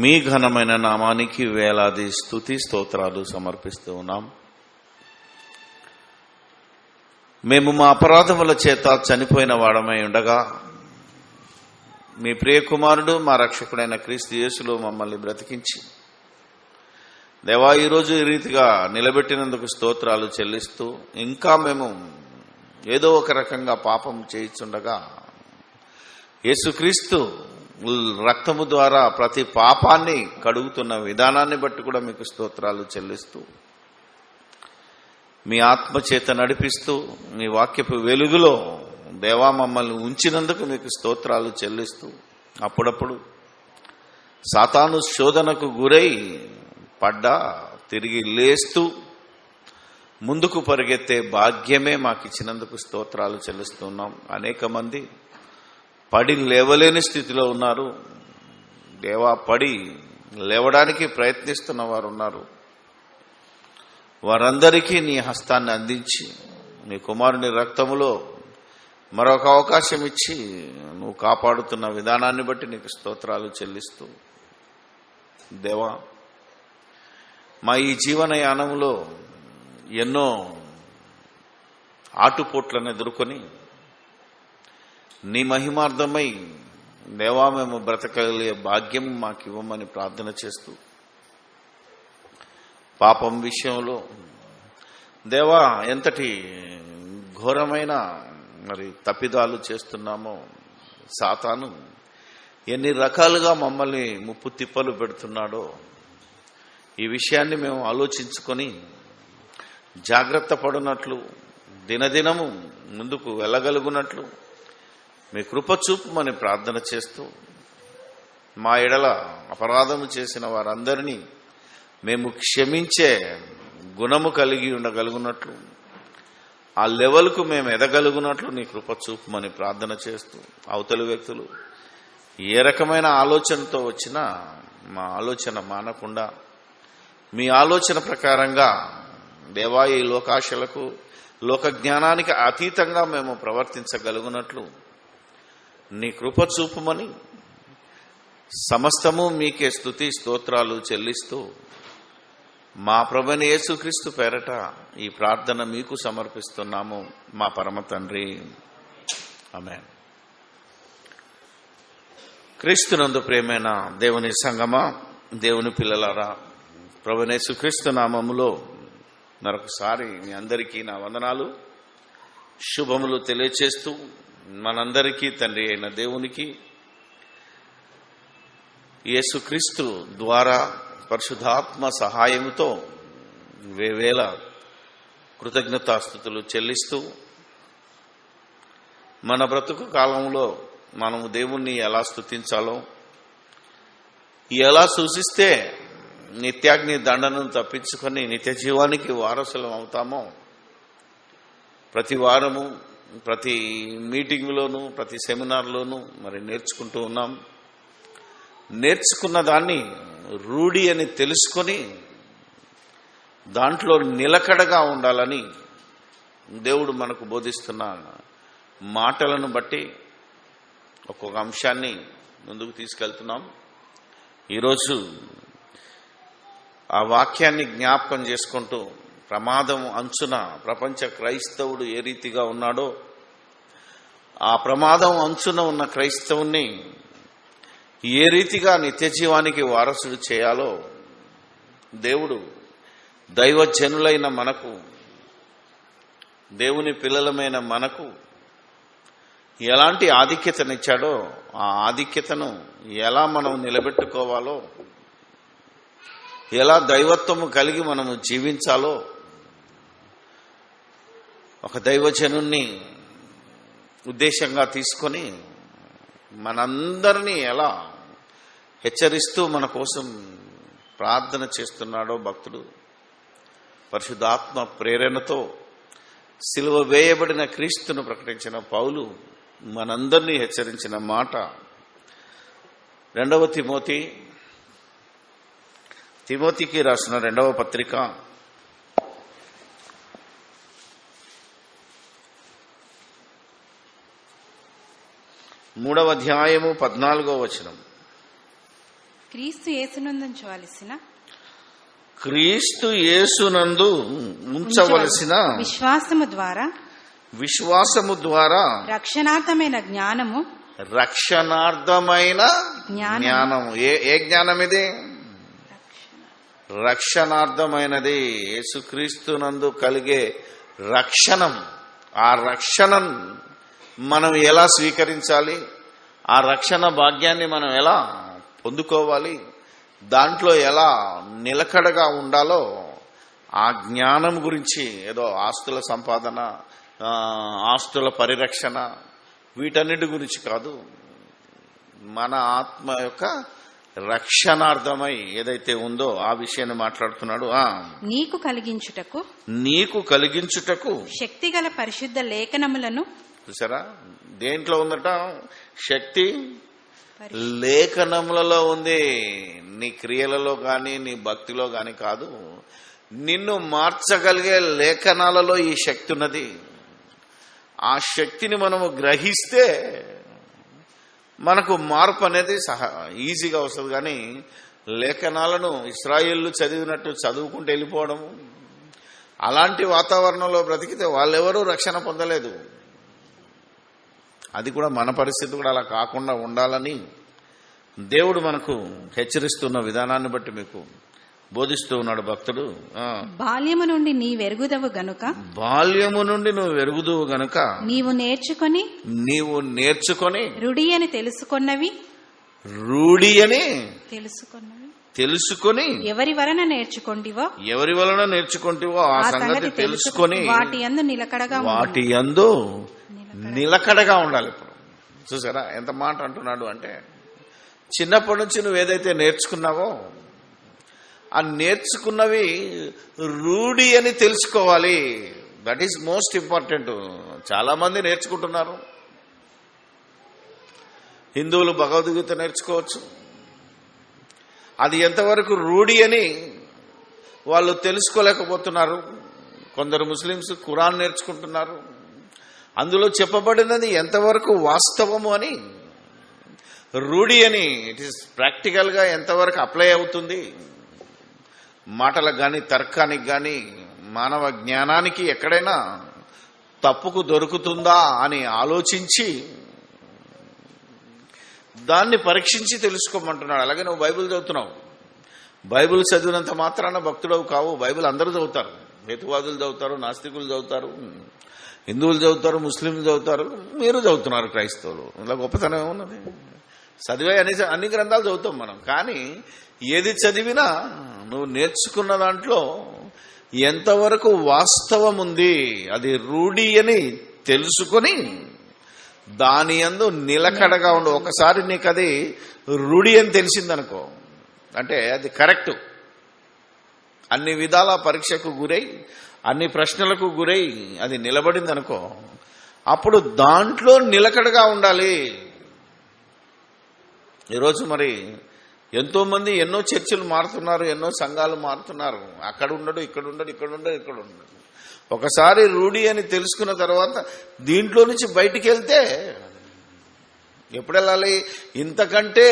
మీ ఘనమైన నామానికి వేలాది స్తుతి స్తోత్రాలు సమర్పిస్తూ ఉన్నాం. మేము మా అపరాధముల చేత చనిపోయిన వాడమై ఉండగా మీ ప్రియకుమారుడు మా రక్షకుడైన క్రీస్తు యేసులో మమ్మల్ని బ్రతికించి దేవా ఈరోజు ఈ రీతిగా నిలబెట్టినందుకు స్తోత్రాలు చెల్లిస్తూ, ఇంకా మేము ఏదో ఒక రకంగా పాపం చేయిచుండగా యేసుక్రీస్తు రక్తము ద్వారా ప్రతి పాపాన్ని కడుగుతున్న విధానాన్ని బట్టి కూడా మీకు స్తోత్రాలు చెల్లిస్తూ, మీ ఆత్మచేత నడిపిస్తూ మీ వాక్యపు వెలుగులో దేవా మమ్మల్ని ఉంచినందుకు మీకు స్తోత్రాలు చెల్లిస్తూ, అప్పుడప్పుడు సాతాను శోధనకు గురై పడ్డా తిరిగి లేస్తూ ముందుకు పరిగెత్తే భాగ్యమే మాకు ఇచ్చినందుకు స్తోత్రాలు చెల్లిస్తున్నాం. అనేక మంది పడి లేవలేని స్థితిలో ఉన్నారు దేవా, పడి లేవడానికి ప్రయత్నిస్తున్న వారు ఉన్నారు. వారందరికీ నీ హస్తాన్ని అందించి నీ కుమారుని రక్తములో మరొక అవకాశం ఇచ్చి నువ్వు కాపాడుతున్న విధానాన్ని బట్టి నీకు స్తోత్రాలు చెల్లిస్తూ, దేవా మా ఈ జీవనయానంలో ఎన్నో ఆటుపోట్లను ఎదుర్కొని నీ మహిమార్థమై దేవా మేము బ్రతకగలిగే భాగ్యం మాకు ఇవ్వమని ప్రార్థన చేస్తూ, పాపం విషయంలో దేవా ఎంతటి ఘోరమైన తప్పిదాలు చేస్తున్నామో, సాతాను ఎన్ని రకాలుగా మమ్మల్ని ముప్పు తిప్పలు పెడుతున్నాడో ఈ విషయాన్ని మేము ఆలోచించుకొని జాగ్రత్త పడినట్లు, దినదినము ముందుకు వెళ్ళగలుగునట్లు మీ కృప చూపుమని ప్రార్థన చేస్తూ, మా ఎడల అపరాధము చేసిన వారందరినీ మేము క్షమించే గుణము కలిగి ఉండగలుగునట్లు, ఆ లెవెల్కు మేము ఎదగలుగునట్లు నీ కృప చూపుమని ప్రార్థన చేస్తూ, అవతలి వ్యక్తులు ఏ రకమైన ఆలోచనతో వచ్చినా మా ఆలోచన మానకుండా మీ ఆలోచన ప్రకారంగా దేవా ఈ లోకాశలకు లోక జ్ఞానానికి అతీతంగా మేము ప్రవర్తించగలుగునట్లు నీ కృప చూపుమని సమస్తము మీకే స్తుతి స్తోత్రాలు చెల్లిస్తూ, మా ప్రభువైన యేసుక్రీస్తు పేరట ఈ ప్రార్థన మీకు సమర్పిస్తున్నాము మా పరమ తండ్రి, ఆమేన్. క్రీస్తునందు ప్రియమైన దేవుని సంగమా, దేవుని పిల్లలారా, ప్రభువైన యేసుక్రీస్తు నామములో మరొకసారి మీ అందరికీ నా వందనాలు శుభములు తెలియచేస్తూ, మనందరికీ తండ్రి అయిన దేవునికి యేసుక్రీస్తు ద్వారా పరిశుద్ధాత్మ సహాయముతో వేవేల కృతజ్ఞతాస్తుతులు చెల్లిస్తూ, మన బ్రతుకు కాలంలో మనము దేవుణ్ణి ఎలా స్తుతించాలో, ఎలా సూచిస్తే నిత్యాగ్ని దండనను తప్పించుకొని నిత్య జీవానికి వారసులం అవుతామో ప్రతి వారము ప్రతి మీటింగ్లోనూ ప్రతి సెమినార్లోనూ నేర్చుకుంటూ ఉన్నాం. నేర్చుకున్న దాన్ని రూఢి అని తెలుసుకొని దాంట్లో నిలకడగా ఉండాలని దేవుడు మనకు బోధిస్తున్న మాటలను బట్టి ఒక్కొక్క అంశాన్ని ముందుకు తీసుకెళ్తున్నాం. ఈరోజు ఆ వాక్యాన్ని జ్ఞాపకం చేసుకుంటూ, ప్రమాదం అంచున ప్రపంచ క్రైస్తవుడు ఏ రీతిగా ఉన్నాడో, ఆ ప్రమాదం అంచున ఉన్న క్రైస్తవుని ఏ రీతిగా నిత్య జీవానికి వారసుడు చేయాలో దేవుడు దైవజనులైన మనకు, దేవుని పిల్లలమైన మనకు ఎలాంటి ఆధిక్యతనిచ్చాడో, ఆ ఆధిక్యతను ఎలా మనం నిలబెట్టుకోవాలో, ఎలా దైవత్వము కలిగి మనము జీవించాలో, ఒక దైవజనుణ్ణి ఉద్దేశంగా తీసుకొని మనందరినీ ఎలా హెచ్చరిస్తూ మన కోసం ప్రార్థన చేస్తున్నాడో భక్తుడు పరిశుద్ధాత్మ ప్రేరణతో సిలువ వేయబడిన క్రీస్తును ప్రకటించిన పౌలు మనందరినీ హెచ్చరించిన మాట 2 తిమోతికి రాసిన 2వ పత్రిక 3వ అధ్యాయము 14వ వచనం. క్రీస్తు యేసునందుంచవలసిన క్రీస్తు యేసునందు ఉంచవలసిన విశ్వాసము ద్వారా రక్షణార్థమైన జ్ఞానము. ఏ జ్ఞానం ఇది? రక్షణార్థమైనది. యేసుక్రీస్తునందు కలిగే రక్షణం. ఆ రక్షణ మనం ఎలా స్వీకరించాలి, ఆ రక్షణ భాగ్యాన్ని మనం ఎలా పొందుకోవాలి, దాంట్లో ఎలా నిలకడగా ఉండాలో ఆ జ్ఞానం గురించి, ఏదో ఆస్తుల సంపాదన, ఆస్తుల పరిరక్షణ, వీటన్నిటి గురించి కాదు, మన ఆత్మ యొక్క రక్షణార్థమై ఏదైతే ఉందో ఆ విషయాన్ని మాట్లాడుతున్నాడు. నీకు కలిగించుటకు శక్తిగల పరిశుద్ధ లేఖనములను. చూసారా, దేంట్లో ఉందట శక్తి? లేఖనములలో ఉంది. నీ క్రియలలో గాని నీ భక్తిలో గాని కాదు, నిన్ను మార్చగలిగే లేఖనాలలో ఈ శక్తి ఉన్నది. ఆ శక్తిని మనము గ్రహిస్తే మనకు మార్పు అనేది ఈజీగా వస్తుంది. కానీ లేఖనాలను ఇశ్రాయేళ్లు చదివినట్టు చదువుకుంటూ వెళ్ళిపోవడము, అలాంటి వాతావరణంలో బ్రతికితే వాళ్ళెవరూ రక్షణ పొందలేదు. అది కూడా మన పరిస్థితి కూడా అలా కాకుండా ఉండాలని దేవుడు మనకు హెచ్చరిస్తున్న విధానాన్ని బట్టి మీకు బోధిస్తూ ఉన్నాడు భక్తుడు. బాల్యము నుండి నువ్వు వెరుగుదువు గనుక నీవు నేర్చుకొని రూఢి అని తెలుసుకొని ఎవరి వలన నేర్చుకుంటివో ఆ సంగతి తెలుసుకొని వాటి యందు నిలకడగా ఉండాలి. ఇప్పుడు చూసారా ఎంత మాట అంటున్నాడు అంటే, చిన్నప్పటి నుంచి నువ్వు ఏదైతే నేర్చుకున్నావో ఆ నేర్చుకున్నవి రూఢి అని తెలుసుకోవాలి. That is most important. చాలా మంది నేర్చుకుంటున్నారు. హిందువులు భగవద్గీత నేర్చుకోవచ్చు, అది ఎంతవరకు రూఢి అని వాళ్ళు తెలుసుకోలేకపోతున్నారు. కొందరు ముస్లిమ్స్ ఖురాన్ నేర్చుకుంటున్నారు, అందులో చెప్పబడినది ఎంతవరకు వాస్తవము అని, రూఢి అని, ఇట్ ఈస్ ప్రాక్టికల్ గా ఎంతవరకు అప్లై అవుతుంది, మాటలకు కానీ తర్కానికి కానీ మానవ జ్ఞానానికి ఎక్కడైనా తప్పుకు దొరుకుతుందా అని ఆలోచించి దాన్ని పరీక్షించి తెలుసుకోమంటున్నాడు. అలాగే నువ్వు బైబిల్ చదువుతున్నావు, బైబిల్ చదివినంత మాత్రాన భక్తుడవు కావు. బైబిల్ అందరూ చదువుతారు, హేతువాదులు చదువుతారు, నాస్తికులు చదువుతారు, హిందువులు చదువుతారు, ముస్లింలు చదువుతారు, మీరు చదువుతున్నారు, క్రైస్తవులు. ఇలా గొప్పతనం ఏమున్నది? చదివే అన్ని గ్రంథాలు చదువుతాం మనం. కానీ ఏది చదివినా నువ్వు నేర్చుకున్న దాంట్లో ఎంతవరకు వాస్తవం ఉంది, అది రూఢి అని తెలుసుకొని దాని యందు నిలకడగా ఉండు. ఒకసారి నీకు అది రూఢి అని తెలిసిందనుకో, అంటే అది కరెక్ట్, అన్ని విధాల పరీక్షకు గురై అన్ని ప్రశ్నలకు గురై అది నిలబడిందనుకో, అప్పుడు దాంట్లో నిలకడగా ఉండాలి. ఈరోజు మరి ఎంతో మంది ఎన్నో చర్చిలు మారుతున్నారు, ఎన్నో సంఘాలు మారుతున్నారు. అక్కడ ఉండడు, ఇక్కడ ఉండడు, ఇక్కడ ఉండడు, ఇక్కడ ఉండడు. ఒకసారి రూఢి అని తెలుసుకున్న తర్వాత దీంట్లో నుంచి బయటికి వెళ్తే ఎప్పుడు వెళ్ళాలి? ఇంతకంటే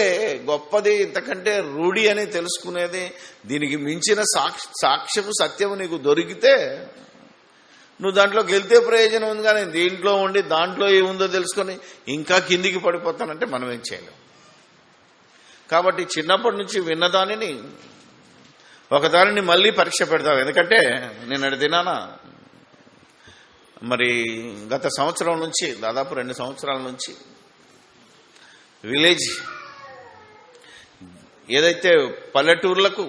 గొప్పది, ఇంతకంటే రూఢి అని తెలుసుకునేది, దీనికి మించిన సాక్ష్యము సత్యము నీకు దొరికితే నువ్వు దాంట్లోకి వెళ్తే ప్రయోజనం ఉంది. కానీ దీంట్లో ఉండి దాంట్లో ఏముందో తెలుసుకొని ఇంకా కిందికి పడిపోతానంటే మనం ఏం చేయలేం. కాబట్టి చిన్నప్పటి నుంచి విన్నదానిని ఒకదానిని మళ్ళీ పరీక్ష పెడతావు. ఎందుకంటే నేను దినాన మరి గత సంవత్సరం నుంచి, దాదాపు 2 సంవత్సరాల నుంచి విలేజ్ ఏదైతే పల్లెటూర్లకు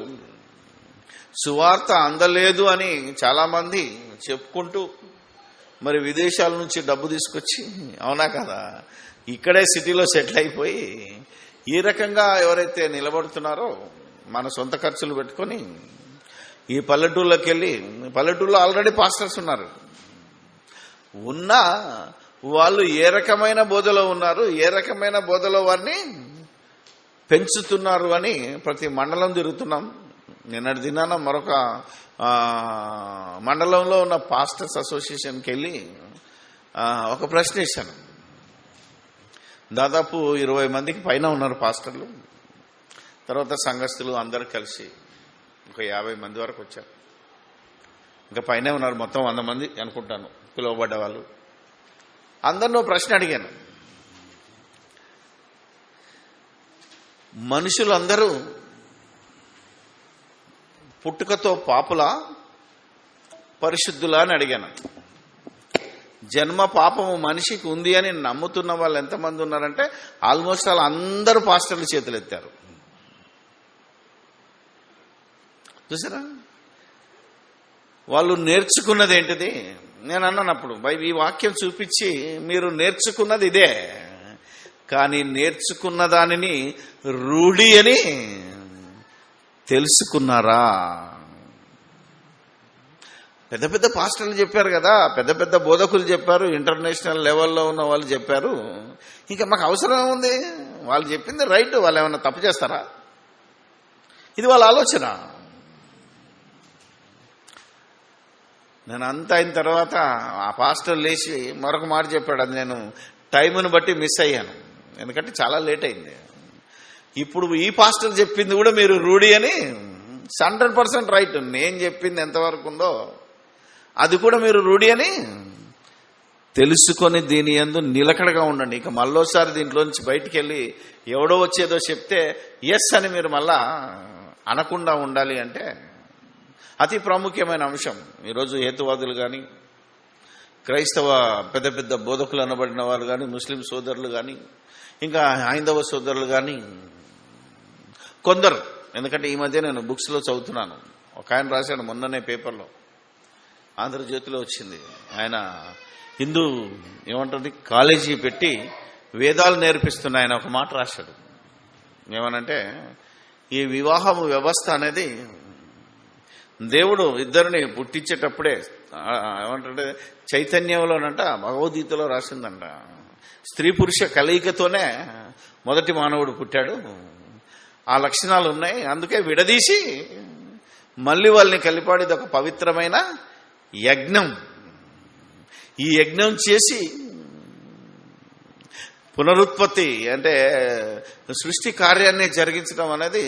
సువార్త అందలేదు అని చాలా మంది చెప్పుకుంటూ మరి విదేశాల నుంచి డబ్బు తీసుకొచ్చి, అవునా కదా, ఇక్కడే సిటీలో సెటిల్ అయిపోయి ఈ రకంగా ఎవరైతే నిలబడుతున్నారో మన సొంత ఖర్చులు పెట్టుకొని ఈ పల్లెటూళ్ళకి వెళ్ళి, పల్లెటూళ్ళలో ఆల్రెడీ పాస్టర్స్ ఉన్నారు, ఉన్నా వాళ్ళు ఏ రకమైన బోధలో ఉన్నారు, ఏ రకమైన బోధలో వారిని పెంచుతున్నారు అని ప్రతి మండలం తిరుగుతున్నాం. నిన్నటి దినాన మరొక మండలంలో ఉన్న పాస్టర్స్ అసోసియేషన్కి వెళ్ళి ఒక ప్రశ్న ఇచ్చాను. దాదాపు 20 మందికి పైన ఉన్నారు పాస్టర్లు. తర్వాత సంఘస్థులు అందరూ కలిసి ఒక 50 మంది వరకు వచ్చారు. ఇంకా పైనే ఉన్నారు, మొత్తం 100 మంది అనుకుంటాను పిలువబడ్డ వాళ్ళు. అందరినో ప్రశ్న అడిగాను. మనుషులందరూ పుట్టుకతో పాపులా పరిశుద్ధులా అని అడిగాను. జన్మ పాపము మనిషికి ఉంది అని నమ్ముతున్న వాళ్ళు ఎంతమంది ఉన్నారంటే ఆల్మోస్ట్ వాళ్ళు అందరూ పాస్టర్లు చేతులు ఎత్తారు. చూసారా, వాళ్ళు నేర్చుకున్నది ఏంటిది? నేను అన్నాను అప్పుడు, ఈ వాక్యం చూపించి మీరు నేర్చుకున్నది ఇదే, కానీ నేర్చుకున్న దానిని రూఢి అని తెలుసుకున్నారా? పెద్ద పెద్ద పాస్టర్లు చెప్పారు కదా, పెద్ద పెద్ద బోధకులు చెప్పారు, ఇంటర్నేషనల్ లెవెల్లో ఉన్న వాళ్ళు చెప్పారు. ఇంకా మాకు అవసరం ఉంది, వాళ్ళు చెప్పింది రైట్, వాళ్ళు ఏమన్నా తప్పు చేస్తారా? ఇది వాళ్ళ ఆలోచన. నేను అంతా అయిన తర్వాత ఆ పాస్టర్ లేచి మరొక మాట చెప్పాడు. అది నేను టైంను బట్టి మిస్ అయ్యాను, ఎందుకంటే చాలా లేట్ అయింది. ఇప్పుడు ఈ పాస్టర్ చెప్పింది కూడా మీరు రూఢి అని 100% రైట్. నేను చెప్పింది ఎంతవరకు ఉందో అది కూడా మీరు రూఢి అని తెలుసుకొని దీని యందు నిలకడగా ఉండండి. ఇక మళ్ళోసారి దీంట్లో నుంచి బయటికి వెళ్ళి ఎవడో వచ్చేదో చెప్తే ఎస్ అని మీరు మళ్ళా అనకుండా ఉండాలి. అంటే అతి ప్రాముఖ్యమైన అంశం. ఈరోజు హేతువాదులు కానీ, క్రైస్తవ పెద్ద పెద్ద బోధకులు అనబడిన వారు కానీ, ముస్లిం సోదరులు కానీ, ఇంకా హైందవ సోదరులు కానీ కొందరు, ఎందుకంటే ఈ మధ్య నేను బుక్స్లో చదువుతున్నాను. ఒక ఆయన రాశాడు మొన్ననే పేపర్లో, ఆంధ్రజ్యోతిలో వచ్చింది. ఆయన హిందూ ఏమంటుంది కాలేజీ పెట్టి వేదాలు నేర్పిస్తున్న ఆయన ఒక మాట రాశాడు. ఏమనంటే, ఈ వివాహము వ్యవస్థ అనేది దేవుడు ఇద్దరిని పుట్టించేటప్పుడే ఏమంటే చైతన్యంలోనంట, భగవద్గీతలో రాసిందంట, స్త్రీ పురుష కలయికతోనే మొదటి మానవుడు పుట్టాడు. ఆ లక్షణాలు ఉన్నాయి, అందుకే విడదీసి మళ్ళీ వాళ్ళని కలిపాడిది ఒక పవిత్రమైన యజ్ఞం. ఈ యజ్ఞం చేసి పునరుత్పత్తి అంటే సృష్టి కార్యాన్ని జరిగించడం అనేది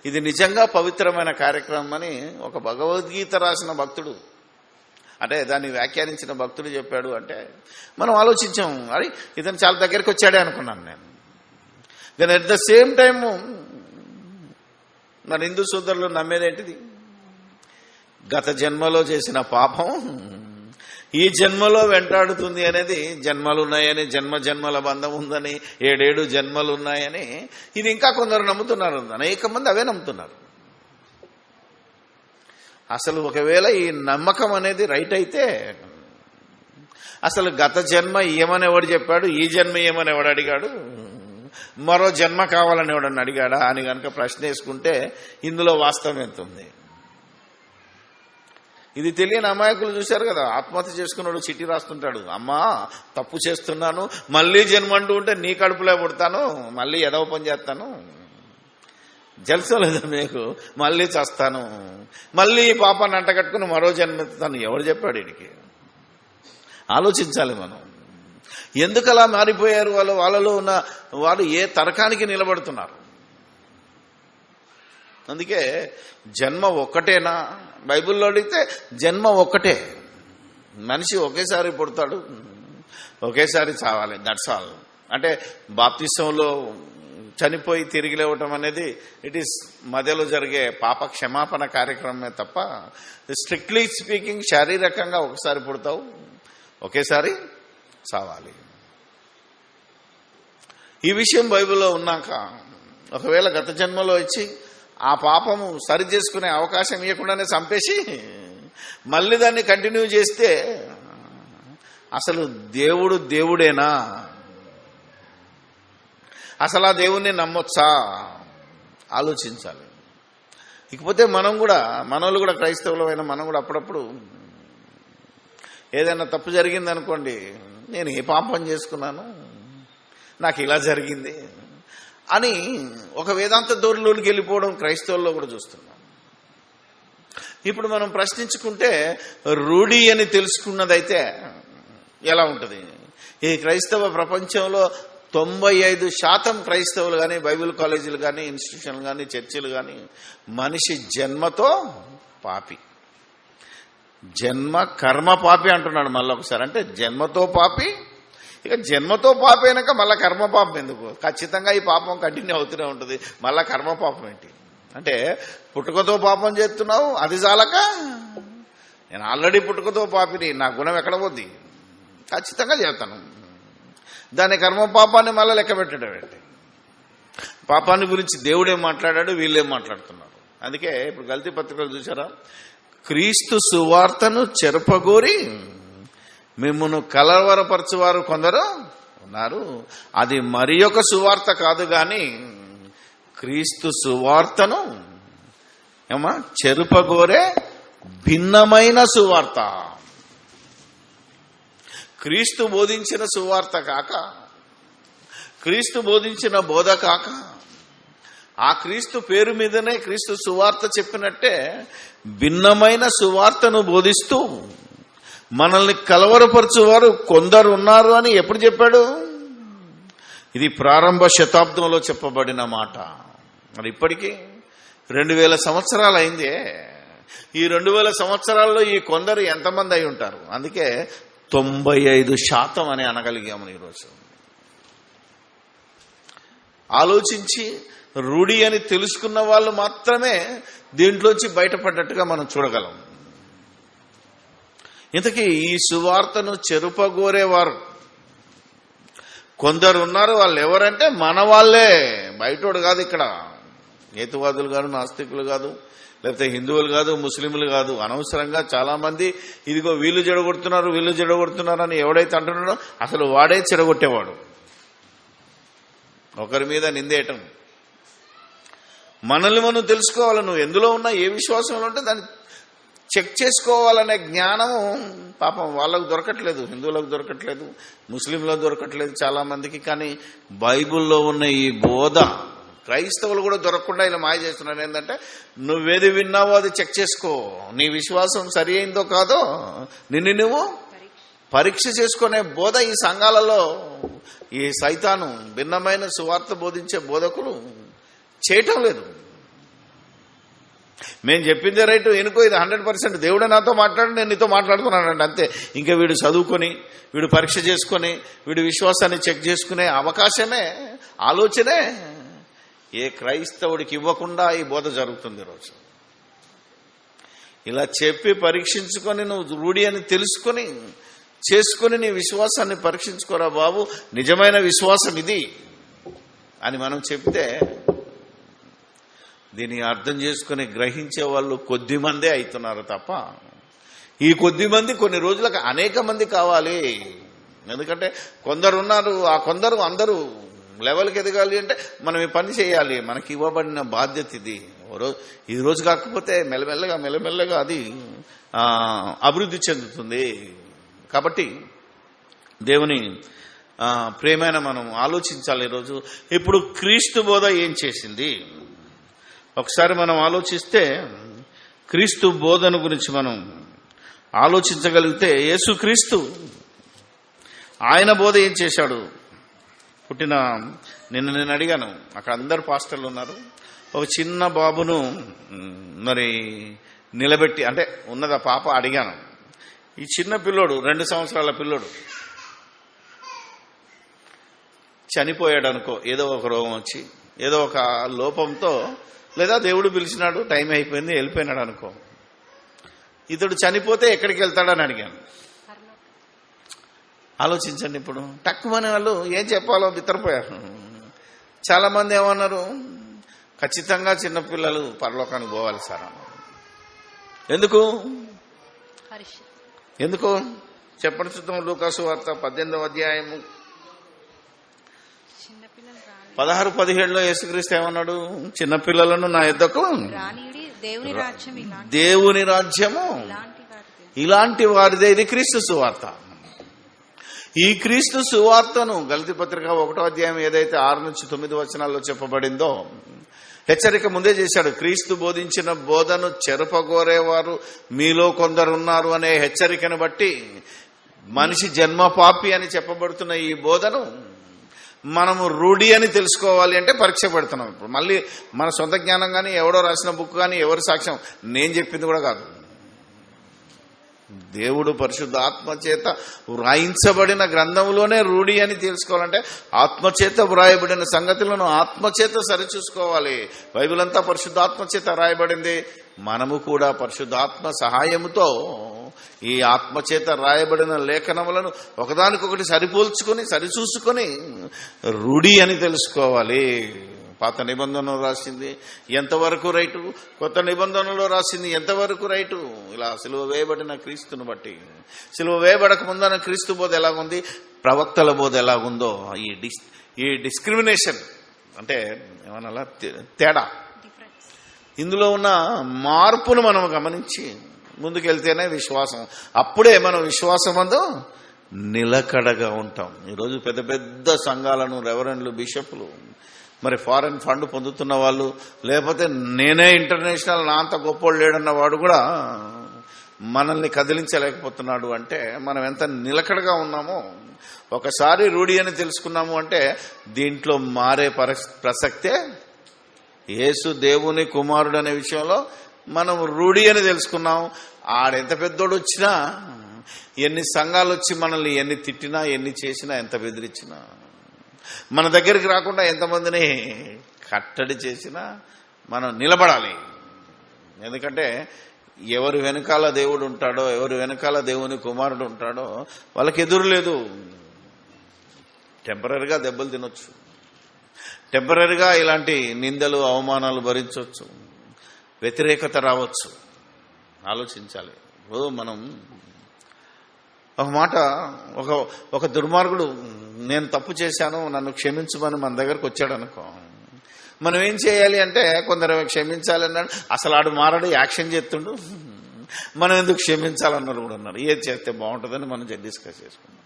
ఇది నిజంగా పవిత్రమైన కార్యక్రమం అని ఒక భగవద్గీత రాసిన భక్తుడు, అంటే దాన్ని వ్యాఖ్యానించిన భక్తుడు చెప్పాడు. అంటే మనం ఆలోచించాం, అరే ఇతను చాలా దగ్గరికి వచ్చాడే అనుకున్నాను నేను. కానీ అట్ ద సేమ్ టైము మన హిందూ సోదరులు నమ్మేదేంటిది? గత జన్మలో చేసిన పాపం ఈ జన్మలో వెంటాడుతుంది అనేది, జన్మలున్నాయని, జన్మ జన్మల బంధం ఉందని, 7 జన్మలు ఉన్నాయని ఇది ఇంకా కొందరు నమ్ముతున్నారు. అనేక మంది అవే నమ్ముతున్నారు. అసలు ఒకవేళ ఈ నమ్మకం అనేది రైట్ అయితే అసలు గత జన్మ ఏమని ఎవడు చెప్పాడు, ఈ జన్మ ఏమని ఎవడు అడిగాడు, మరో జన్మ కావాలని ఎవడని అడిగాడా అని కనుక ప్రశ్న వేసుకుంటే ఇందులో వాస్తవం ఎంత ఉంది? ఇది తెలియని అమాయకులు చూశారు కదా, ఆత్మహత్య చేసుకున్నాడు, చిట్టి రాస్తుంటాడు, అమ్మా తప్పు చేస్తున్నాను, మళ్ళీ జన్మ అంటూ ఉంటే నీ కడుపులో పుడతాను, మళ్ళీ ఎదవ పని చేస్తాను, జలసలేదా మీకు, మళ్ళీ చేస్తాను, మళ్ళీ ఈ పాపాన్ని అంటగట్టుకుని మరో జన్మెత్తాను. ఎవడు చెప్పాడు వీడికి? ఆలోచించాలి మనం. ఎందుకు అలా మారిపోయారు వాళ్ళు? వాళ్ళలో ఉన్న వారు ఏ తర్కానికి నిలబడుతున్నారు? అందుకే జన్మ ఒక్కటేనా? బైబిల్లో అడిగితే జన్మ ఒక్కటే. మనిషి ఒకేసారి పుడతాడు, ఒకేసారి చావాలి, దట్స్ ఆల్. అంటే బాప్తిసంలో చనిపోయి తిరిగి లేవటం అనేది ఇట్ ఈస్ మధ్యలో జరిగే పాప క్షమాపణ కార్యక్రమమే తప్ప స్ట్రిక్ట్లీ స్పీకింగ్ శారీరకంగా ఒకసారి పుడతావు, ఒకేసారి చావాలి. ఈ విషయం బైబిల్లో ఉన్నాక ఒకవేళ గత జన్మలో ఇచ్చి ఆ పాపము సరి చేసుకునే అవకాశం ఇవ్వకుండానే చంపేసి మళ్ళీ దాన్ని కంటిన్యూ చేస్తే అసలు దేవుడు దేవుడేనా? అసలు ఆ దేవుణ్ణి నమ్మొచ్చా? ఆలోచించాలి. ఇకపోతే మనోళ్ళు కూడా క్రైస్తవులమైన మనం కూడా అప్పుడప్పుడు ఏదైనా తప్పు జరిగిందనుకోండి, నేను ఏ పాపం చేసుకున్నాను, నాకు ఇలా జరిగింది అని ఒక వేదాంత ధోరణిలోకి వెళ్ళిపోవడం క్రైస్తవుల్లో కూడా చూస్తున్నాం. ఇప్పుడు మనం ప్రశ్నించుకుంటే రూఢి అని తెలుసుకున్నదైతే ఎలా ఉంటుంది? ఈ క్రైస్తవ ప్రపంచంలో 95% క్రైస్తవులు కానీ, బైబిల్ కాలేజీలు కానీ, ఇన్స్టిట్యూషన్లు కానీ, చర్చిలు కానీ మనిషి జన్మతో పాపి. జన్మ కర్మ పాపి అంటున్నాడు మళ్ళీ ఒకసారి. అంటే జన్మతో పాపి, ఇక జన్మతో పాపి అయినాక మళ్ళీ కర్మ పాపం ఎందుకు? ఖచ్చితంగా ఈ పాపం కంటిన్యూ అవుతూనే ఉంటుంది. మళ్ళీ కర్మ పాపం ఏంటి అంటే, పుట్టుకతో పాపం చేస్తున్నావు, అది చాలక నేను ఆల్రెడీ పుట్టుకతో పాపిని, నా గుణం ఎక్కడ పోద్ది? ఖచ్చితంగా చేస్తాను. దాని కర్మ పాపాన్ని మళ్ళీ లెక్క పెట్టడం ఏంటి? పాపాన్ని గురించి దేవుడేం మాట్లాడాడు, వీళ్ళేం మాట్లాడుతున్నారు. అందుకే ఇప్పుడు గల్తీ పత్రికలు చూసారా, క్రీస్తు సువార్తను చెరపగోరి మిమ్మును కలవరపరచువారు కొందరు ఉన్నారు. అది మరి ఒక సువార్త కాదు గాని క్రీస్తు సువార్తను చెరుపగోరే భిన్నమైన సువార్త. క్రీస్తు బోధించిన సువార్త కాక, క్రీస్తు బోధించిన బోధ కాక, ఆ క్రీస్తు పేరు మీదనే క్రీస్తు సువార్త చెప్పినట్టే భిన్నమైన సువార్తను బోధిస్తూ మనల్ని కలవరపరచువారు కొందరు ఉన్నారు అని ఎప్పుడు చెప్పాడు? ఇది ప్రారంభ శతాబ్దంలో చెప్పబడిన మాట. మరి ఇప్పటికీ 2000 సంవత్సరాలు అయిందే. ఈ 2000 సంవత్సరాల్లో ఈ కొందరు ఎంతమంది అయి ఉంటారు? అందుకే 95% అని అనగలిగాము ఈరోజు. ఆలోచించి రూఢి అని తెలుసుకున్న వాళ్ళు మాత్రమే దీంట్లోంచి బయటపడ్డట్టుగా మనం చూడగలం. ఇంతకీ ఈ సువార్తను చెరుపగోరేవారు కొందరు ఉన్నారు. వాళ్ళు ఎవరంటే మన వాళ్ళే, బయటోడు కాదు. ఇక్కడ హేతువాదులు కాదు, నాస్తికులు కాదు, లేకపోతే హిందువులు కాదు, ముస్లింలు కాదు. అనవసరంగా చాలా మంది ఇదిగో వీళ్ళు చెడగొడుతున్నారు, వీళ్ళు చెడగొడుతున్నారు అని ఎవడైతే అంటున్నాడో అసలు వాడే చెడగొట్టేవాడు. ఒకరి మీద నిందేయటం. మనల్ని మనం తెలుసుకోవాలి. నువ్వు ఎందులో ఉన్నా, ఏ విశ్వాసంలో ఉంటే దాన్ని చెక్ చేసుకోవాలనే జ్ఞానము పాపం వాళ్ళకు దొరకట్లేదు, హిందువులకు దొరకట్లేదు, ముస్లింలకు దొరకట్లేదు చాలా మందికి. కానీ బైబిల్లో ఉన్న ఈ బోధ క్రైస్తవులు కూడా దొరకకుండా ఇలా మాయ చేస్తున్నారు. ఏంటంటే, నువ్వేది విన్నావో అది చెక్ చేసుకో, నీ విశ్వాసం సరి అయిందో కాదో నిన్ను నువ్వు పరీక్ష చేసుకునే బోధ ఈ సంఘాలలో ఈ సైతాను భిన్నమైన సువార్త బోధించే బోధకులు చేయటం లేదు. మేము చెప్పిందే రైట్, ఎనుకో ఇది 100% దేవుడే నాతో మాట్లాడి నేను నీతో మాట్లాడుతున్నానండి అంతే. ఇంకా వీడు చదువుకొని, వీడు పరీక్ష చేసుకొని, వీడి విశ్వాసాన్ని చెక్ చేసుకునే అవకాశమే, ఆలోచనే ఏ క్రైస్తవుడికి ఇవ్వకుండా ఈ బోధ జరుగుతుంది ఈరోజు. ఇలా చెప్పి పరీక్షించుకొని నువ్వు రూఢి అని తెలుసుకొని చేసుకుని నీ విశ్వాసాన్ని పరీక్షించుకోరా బాబు, నిజమైన విశ్వాసం ఇది అని మనం చెప్తే దీన్ని అర్థం చేసుకుని గ్రహించే వాళ్ళు కొద్ది మందే అవుతున్నారు తప్ప, ఈ కొద్ది మంది కొన్ని రోజులకు అనేక మంది కావాలి. ఎందుకంటే కొందరు ఉన్నారు, ఆ కొందరు అందరూ లెవెల్కి ఎదగాలి అంటే మనం ఈ పని చేయాలి. మనకి ఇవ్వబడిన బాధ్యత ఇది. ఈ రోజు కాకపోతే మెల్లమెల్లగా అది అభివృద్ధి చెందుతుంది. కాబట్టి దేవుని ప్రేమైన మనం ఆలోచించాలి ఈరోజు. ఇప్పుడు క్రీస్తు బోధ ఏం చేసింది ఒకసారి మనం ఆలోచిస్తే, క్రీస్తు బోధన గురించి మనం ఆలోచించగలిగితే, యేసుక్రీస్తు ఆయన బోధ ఏం చేశాడు? నిన్న అడిగాను, అక్కడ అందరు పాస్టర్లు ఉన్నారు. ఒక చిన్న బాబును మరి నిలబెట్టి, అంటే ఉన్నదా పాప, అడిగాను. ఈ చిన్న పిల్లోడు 2 సంవత్సరాల పిల్లోడు చనిపోయాడు అనుకో, ఏదో ఒక రోగం వచ్చి, ఏదో ఒక లోపంతో, లేదా దేవుడు పిలిచినాడు, టైం అయిపోయింది, వెళ్ళిపోయినాడు అనుకో. ఇతడు చనిపోతే ఎక్కడికి వెళ్తాడని అడిగాను. ఆలోచించండి. ఇప్పుడు తక్కువనే వాళ్ళు ఏం చెప్పాలో బిత్తరపోయారు. చాలా మంది ఏమన్నారు, ఖచ్చితంగా చిన్నపిల్లలు పరలోకానికి పోవాలి సార్ అన్నారు. ఎందుకు చెప్పండి చూద్దాం. లూకాసు వార్త 18వ అధ్యాయము 16-17లో యేసుక్రీస్తు ఏమన్నాడు? చిన్నపిల్లలను నా యొద్దకు, దేవుని రాజ్యము ఇలాంటి వారిదే. ఇది క్రీస్తు సువార్త. ఈ క్రీస్తు సువార్తను గలతీ పత్రిక 1వ అధ్యాయం ఏదైతే 6-9 వచనాల్లో చెప్పబడిందో హెచ్చరిక ముందే చేశాడు. క్రీస్తు బోధించిన బోధను చెరపగోరేవారు మీలో కొందరు ఉన్నారు అనే హెచ్చరికను బట్టి మనిషి జన్మ పాపి అని చెప్పబడుతున్న ఈ బోధను మనము రూఢి అని తెలుసుకోవాలి అంటే పరీక్ష పెడుతున్నాం. ఇప్పుడు మళ్ళీ మన సొంత జ్ఞానం కానీ, ఎవడో రాసిన బుక్ కానీ, ఎవరి సాక్ష్యం, నేను చెప్పింది కూడా కాదు. దేవుడు పరిశుద్ధ ఆత్మచేత వ్రాయించబడిన గ్రంథంలోనే రూఢి అని తెలుసుకోవాలంటే ఆత్మచేత వ్రాయబడిన సంగతులను ఆత్మచేత సరిచూసుకోవాలి. బైబిల్ అంతా పరిశుద్ధాత్మచేత రాయబడింది. మనము కూడా పరిశుద్ధాత్మ సహాయముతో ఈ ఆత్మచేత రాయబడిన లేఖనములను ఒకదానికొకటి సరిపోల్చుకొని సరిచూసుకొని రూఢి అని తెలుసుకోవాలి. పాత నిబంధనలో రాసింది ఎంతవరకు రైటు, కొత్త నిబంధనలో రాసింది ఎంతవరకు రైటు, ఇలా సిలువ వేయబడిన క్రీస్తును బట్టి, సిలువ వేయబడక ముందన క్రీస్తు బోధ ఎలాగుంది, ప్రవక్తల బోధ ఎలాగుందో, ఈ డిస్క్రిమినేషన్ అంటే ఏమన్నా తేడా, ఇందులో ఉన్న మార్పును మనం గమనించి ముందుకెళ్తేనే విశ్వాసం. అప్పుడే మనం విశ్వాసమందు నిలకడగా ఉంటాం. ఈరోజు పెద్ద పెద్ద సంఘాలను, రెవరెండ్లు, బిషప్లు, మరి ఫారెన్ ఫండ్ పొందుతున్న వాళ్ళు, లేకపోతే నేనే ఇంటర్నేషనల్, నా అంత గొప్పోడు లేడన్న వాడు కూడా మనల్ని కదిలించలేకపోతున్నాడు. అంటే మనం ఎంత నిలకడగా ఉన్నామో, ఒకసారి రూఢి అని తెలుసుకున్నాము అంటే దీంట్లో మారే ప్రసక్తే. యేసు దేవుని కుమారుడు అనే విషయంలో మనం రూఢి అని తెలుసుకున్నాం. ఆడెంత పెద్దోడు వచ్చినా, ఎన్ని సంఘాలు వచ్చి మనల్ని ఎన్ని తిట్టినా, ఎన్ని చేసినా, ఎంత బెదిరించినా, మన దగ్గరికి రాకుండా ఎంతమందిని కట్టడి చేసినా మనం నిలబడాలి. ఎందుకంటే ఎవరు వెనకాల దేవుడు ఉంటాడో, ఎవరు వెనకాల దేవుని కుమారుడు ఉంటాడో వాళ్ళకి ఎదురు లేదు. టెంపరీగా దెబ్బలు తినొచ్చు, టెంపరీగా ఇలాంటి నిందలు, అవమానాలు భరించవచ్చు, వ్యతిరేకత రావచ్చు. ఆలోచించాలి. మనం ఒక మాట, ఒక దుర్మార్గుడు నేను తప్పు చేశాను, నన్ను క్షమించమని మన దగ్గరకు వచ్చాడు అనుకో, మనం ఏం చేయాలి అంటే కొందరు క్షమించాలి అన్నాడు, అసలు ఆడు మారాడు, యాక్షన్ చేస్తుండు, మనం ఎందుకు క్షమించాలన్నారు కూడా ఉన్నారు. ఏది చేస్తే బాగుంటుందని మనం డిస్కస్ చేసుకున్నాం.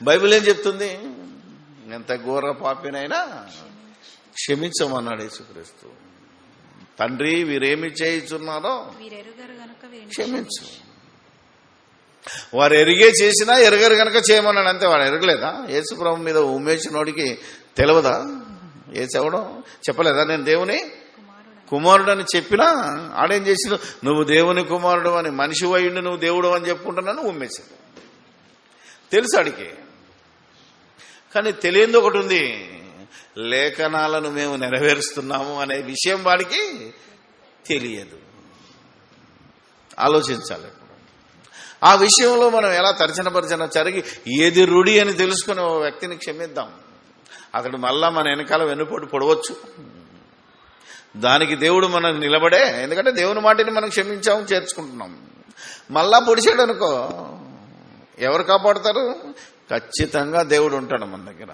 బైబిల్ ఏం చెప్తుంది? ఎంత ఘోర పాపినైనా క్షమించమన్నాడు యేసుక్రీస్తు. తండ్రి వీరేమి చేయుచున్నారో క్షమించు. వారు ఎరిగే చేసినా ఎరగరు గనక చేయమన్నాడు. అంతే, వాడు ఎరగలేదా? యేసుప్రభు మీద ఉమ్మేసినోడికి తెలియదా? ఏసెవడం చెప్పలేదా నేను దేవుని కుమారుడు అని చెప్పినా ఆడేం చేసిన, నువ్వు దేవుని కుమారుడు అని, మనిషి అయ్యుండి నువ్వు దేవుడు అని చెప్పుకుంటున్నాను ఉమ్మేసాడు. తెలుసు అడికి. కానీ తెలియంది ఒకటి ఉంది, లేఖనాలను మేము నెరవేరుస్తున్నాము అనే విషయం వాడికి తెలియదు. ఆలోచించాలి. ఆ విషయంలో మనం ఎలా తర్జన జరిగి ఏది రూఢి అని తెలుసుకుని ఓ వ్యక్తిని క్షమిద్దాం. అతడు మళ్ళా మన వెనకాల వెన్నుపోటు పొడవచ్చు. దానికి దేవుడు మనకు నిలబడే, ఎందుకంటే దేవుని మాటిని మనం క్షమించాము, చేర్చుకుంటున్నాం. మళ్ళా పొడిచాడు అనుకో, ఎవరు కాపాడుతారు? ఖచ్చితంగా దేవుడు ఉంటాడు మన దగ్గర.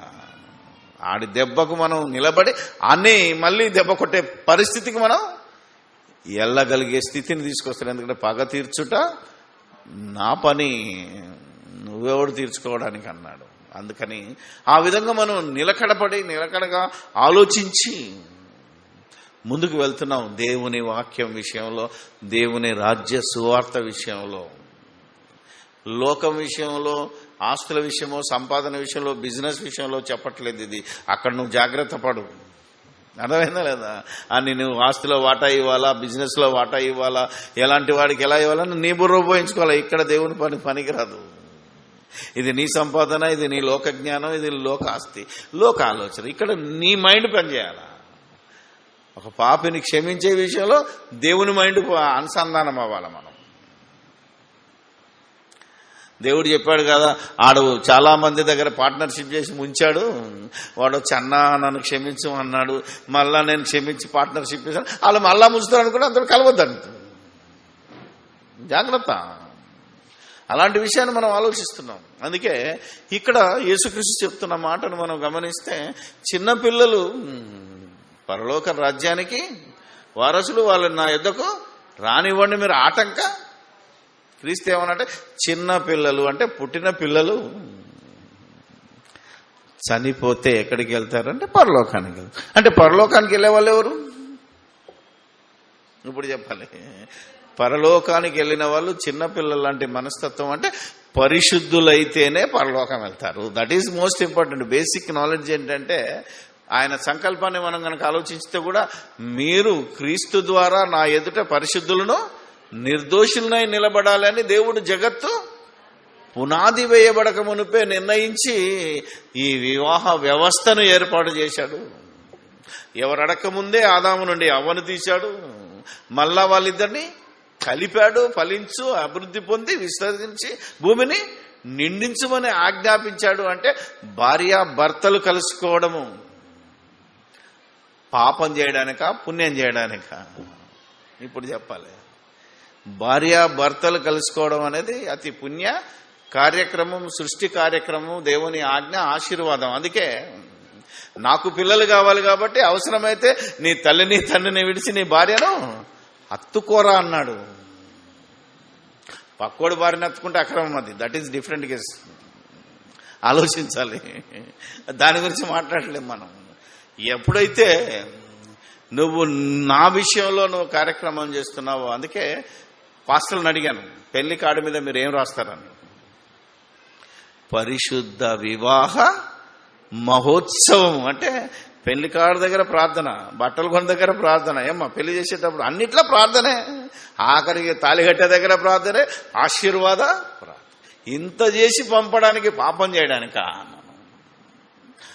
ఆడి దెబ్బకు మనం నిలబడి అన్నీ మళ్ళీ దెబ్బ కొట్టే పరిస్థితికి మనం వెళ్ళగలిగే స్థితిని తీసుకొస్తాడు. ఎందుకంటే పగ తీర్చుట నా పని, నువ్వెవడు తీర్చుకోవడానికి అన్నాడు. అందుకని ఆ విధంగా మనం నిలకడగా ఆలోచించి ముందుకు వెళ్తున్నాం. దేవుని వాక్యం విషయంలో, దేవుని రాజ్య సువార్త విషయంలో, లోకం విషయంలో, ఆస్తుల విషయంలో, సంపాదన విషయంలో, బిజినెస్ విషయంలో చెప్పట్లేదు. ఇది అక్కడ నువ్వు జాగ్రత్త పడు. అర్థమైందా లేదా? అని నువ్వు ఆస్తిలో వాటా ఇవ్వాలా, బిజినెస్ లో వాటా ఇవ్వాలా, ఎలాంటి వాడికి ఎలా ఇవ్వాలని నీ బుర్ర ఉపయోగించుకోవాలా. ఇక్కడ దేవుని పనికిరాదు. ఇది నీ సంపాదన, ఇది నీ లోక జ్ఞానం, ఇది లోక ఆస్తి, లోక ఆలోచన. ఇక్కడ నీ మైండ్ పనిచేయాలా. ఒక పాపిని క్షమించే విషయంలో దేవుని మైండ్ అనుసంధానం అవ్వాలి మనం. దేవుడు చెప్పాడు కదా, ఆడు చాలా మంది దగ్గర పార్ట్నర్షిప్ చేసి ముంచాడు, వాడు వచ్చి అన్నా నన్ను క్షమించు అన్నాడు, మళ్ళా నేను క్షమించి పార్ట్నర్షిప్ చేశాను, వాళ్ళు మళ్ళా ముంచుతాడు అనుకుంటే అందరూ కలవద్దంట. జాగ్రత్త. అలాంటి విషయాన్ని మనం ఆలోచిస్తున్నాం. అందుకే ఇక్కడ యేసుక్రీస్తు చెప్తున్న మాటను మనం గమనిస్తే, చిన్నపిల్లలు పరలోక రాజ్యానికి వారసులు, వాళ్ళు నా యుద్ధకు రానివ్వండి, మీరు ఆటంక. క్రీస్తు ఏమనంటే చిన్న పిల్లలు అంటే పుట్టిన పిల్లలు చనిపోతే ఎక్కడికి వెళ్తారంటే పరలోకానికి వెళ్తారు. అంటే పరలోకానికి వెళ్ళే వాళ్ళు ఎవరు? ఇప్పుడు చెప్పాలి, పరలోకానికి వెళ్ళిన వాళ్ళు చిన్నపిల్లల లాంటి మనస్తత్వం. అంటే పరిశుద్ధులైతేనే పరలోకం వెళ్తారు. That is most important. Basic knowledge ఏంటంటే ఆయన సంకల్పాన్ని మనం కనుక ఆలోచిస్తే కూడా, మీరు క్రీస్తు ద్వారా నా ఎదుట పరిశుద్ధులను నిర్దోషులనై నిలబడాలని దేవుడు జగత్తు పునాది వేయబడక మునిపే నిర్ణయించి ఈ వివాహ వ్యవస్థను ఏర్పాటు చేశాడు. ఎవరు అడక్కముందే ఆదాము నుండి అవ్వను తీశాడు, మళ్ళా వాళ్ళిద్దరిని కలిపాడు. ఫలించు, అభివృద్ధి పొంది, విస్తరించి భూమిని నిండించమని ఆజ్ఞాపించాడు. అంటే భార్యాభర్తలు కలుసుకోవడము పాపం చేయడానిక, పుణ్యం చేయడానిక? ఇప్పుడు చెప్పాలి. భార్యాభర్తలు కలుసుకోవడం అనేది అతి పుణ్య కార్యక్రమం, సృష్టి కార్యక్రమం, దేవుని ఆజ్ఞ, ఆశీర్వాదం. అందుకే నాకు పిల్లలు కావాలి కాబట్టి అవసరమైతే నీ తల్లిని తండ్రిని విడిచి నీ భార్యను హత్తుకోరా అన్నాడు. పక్కోడు భార్యను హత్తుకుంటే అక్రమం, అది దట్ ఈస్ డిఫరెంట్ కేస్. ఆలోచించాలి. దాని గురించి మాట్లాడలేం మనం. ఎప్పుడైతే నువ్వు నా విషయంలో నువ్వు కార్యక్రమం చేస్తున్నావో, అందుకే పాస్టర్లను అడిగాను, పెళ్లి కార్డు మీద మీరు ఏం రాస్తారని. పరిశుద్ధ వివాహ మహోత్సవం అంటే పెళ్లి కార్డు దగ్గర ప్రార్థన, బట్టలు కొన్న దగ్గర ప్రార్థన, ఏమ్మా పెళ్లి చేసేటప్పుడు అన్నిట్లా ప్రార్థనే, ఆఖరికి తాళిగట్టే దగ్గర ప్రార్థనే, ఆశీర్వాద ప్రార్థన. ఇంత చేసి పంపడానికి పాపం చేయడానిక?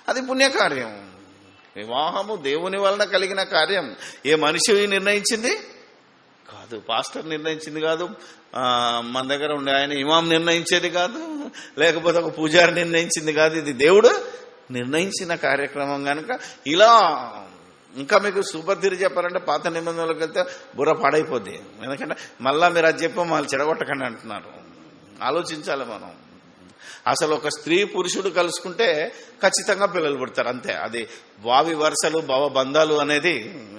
అది పుణ్యకార్యం. వివాహము దేవుని వలన కలిగిన కార్యం. ఏ మనిషి నిర్ణయించింది కాదు, పాస్టర్ నిర్ణయించింది కాదు, మన దగ్గర ఉండే ఆయన ఇమాం నిర్ణయించేది కాదు, లేకపోతే ఒక పూజారి నిర్ణయించింది కాదు. ఇది దేవుడు నిర్ణయించిన కార్యక్రమం కనుక ఇలా. ఇంకా మీకు సూపర్ థియరీ చెప్పారంటే పాత నిబంధనలకు వెళ్తే బుర్ర పాడైపోద్ది. ఎందుకంటే మళ్ళా మీరు అది చెప్పి వాళ్ళు చెడగొట్టకండి అంటున్నారు. ఆలోచించాలి మనం. అసలు ఒక స్త్రీ పురుషుడు కలుసుకుంటే ఖచ్చితంగా పిల్లలు పుడతారు, అంతే. అది వావి వరుసలు భవబంధాలు అనేది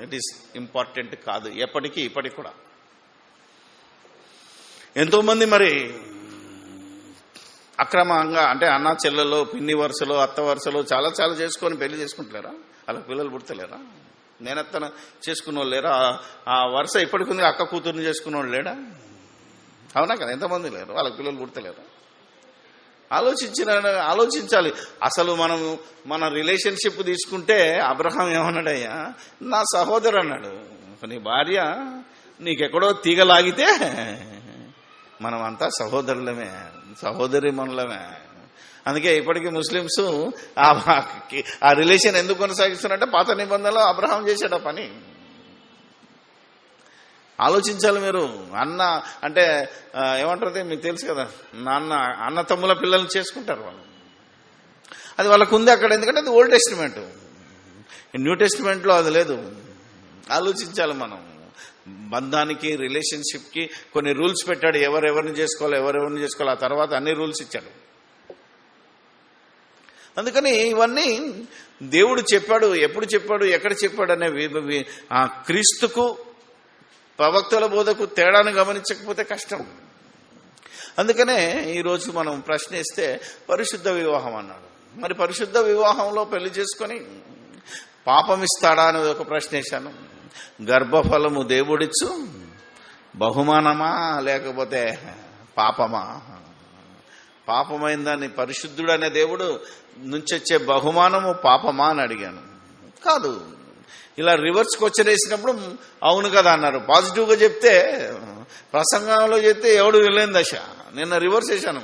ఇట్ ఈస్ ఇంపార్టెంట్ కాదు ఎప్పటికీ, ఇప్పటికి కూడా. ఎంతోమంది మరి అక్రమంగా అంటే అన్న చెల్లెలు, పిన్ని వరుసలు, అత్త వరుసలు చాలా చాలా చేసుకొని పెళ్లి చేసుకుంటలేరా? అలా పిల్లలు పుడతలేరా? నేనత్తన చేసుకున్న వాళ్ళు లేరా? ఆ వరుస ఇప్పటికుంది, అక్క కూతుర్ని చేసుకున్న వాళ్ళు లేడా? అవునా కదా? ఎంతమంది లేరు? వాళ్ళకి పిల్లలు పుడతలేరా? ఆలోచించాలి. అసలు మన రిలేషన్షిప్ తీసుకుంటే అబ్రహాం ఏమన్నాడయ్యా, నా సహోదరు అన్నాడు. నీ భార్య నీకెక్కడో తీగలాగితే మనమంతా సహోదరులమే, సహోదరి మనులమే. అందుకే ఇప్పటికీ ముస్లిమ్స్ ఆ రిలేషన్ ఎందుకు కొనసాగిస్తున్నారంటే పాత నిబంధనలో అబ్రహాం చేశాడు ఆ పని. ఆలోచించాలి మీరు. అన్న అంటే ఏమంటారు మీకు తెలుసు కదా, అన్న తమ్ముల పిల్లల్ని చేసుకుంటారు వాళ్ళు. అది వాళ్ళకు ఉంది అక్కడ, ఎందుకంటే అది ఓల్డ్ టెస్టిమెంట్. న్యూ టెస్టిమెంట్లో అది లేదు. ఆలోచించాలి మనం. బంధానికి, రిలేషన్షిప్కి కొన్ని రూల్స్ పెట్టాడు, ఎవరెవరిని చేసుకోవాలి, ఎవరెవరిని చేసుకోవాలి. ఆ తర్వాత అన్ని రూల్స్ ఇచ్చాడు. అందుకని ఇవన్నీ దేవుడు చెప్పాడు. ఎప్పుడు చెప్పాడు, ఎక్కడ చెప్పాడు అనే ఆ క్రీస్తుకు ప్రవక్తల బోధకు తేడాను గమనించకపోతే కష్టం. అందుకనే ఈరోజు మనం ప్రశ్నిస్తే పరిశుద్ధ వివాహం అన్నాడు. మరి పరిశుద్ధ వివాహంలో పెళ్లి చేసుకొని పాపం ఇస్తాడా అనేది ఒక ప్రశ్న వేశాను. గర్భఫలము దేవుడిచ్చు బహుమానమా లేకపోతే పాపమా? పాపమైన దాన్ని పరిశుద్ధుడు అనే దేవుడు నుంచి వచ్చే బహుమానము పాపమా అని అడిగాను. కాదు. ఇలా రివర్స్ క్వశ్చన్ వేసినప్పుడు అవును కదా అన్నారు. పాజిటివ్గా చెప్తే, ప్రసంగంలో చెప్తే ఎవడు వెళ్ళేని దశ. నిన్న రివర్స్ వేశాను,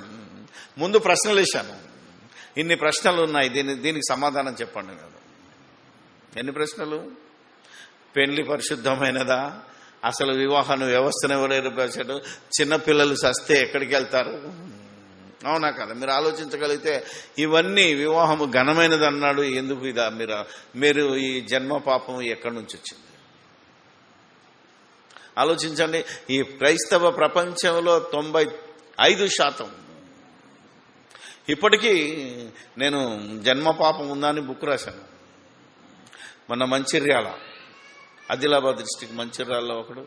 ముందు ప్రశ్నలు వేశాను. ఇన్ని ప్రశ్నలు ఉన్నాయి, దీనికి సమాధానం చెప్పండి కదా. ఎన్ని ప్రశ్నలు? పెళ్లి పరిశుద్ధమైనదా? అసలు వివాహాన్ని వ్యవస్థను ఎవరు ఏర్పరిచాడు? చిన్నపిల్లలు సస్తే ఎక్కడికి వెళ్తారు? అవునా కదా? మీరు ఆలోచించగలిగితే ఇవన్నీ వివాహము ఘనమైనది అన్నాడు. ఎందుకు ఇదా? మీరు ఈ జన్మ పాపం ఎక్కడి నుంచి వచ్చింది ఆలోచించండి. ఈ క్రైస్తవ ప్రపంచంలో 95% ఇప్పటికీ నేను జన్మ పాపం ఉందని బుక్ రాశాను. మొన్న మంచిర్యాల, ఆదిలాబాద్ డిస్ట్రిక్ట్ మంచిర్యాలలో ఒకడు,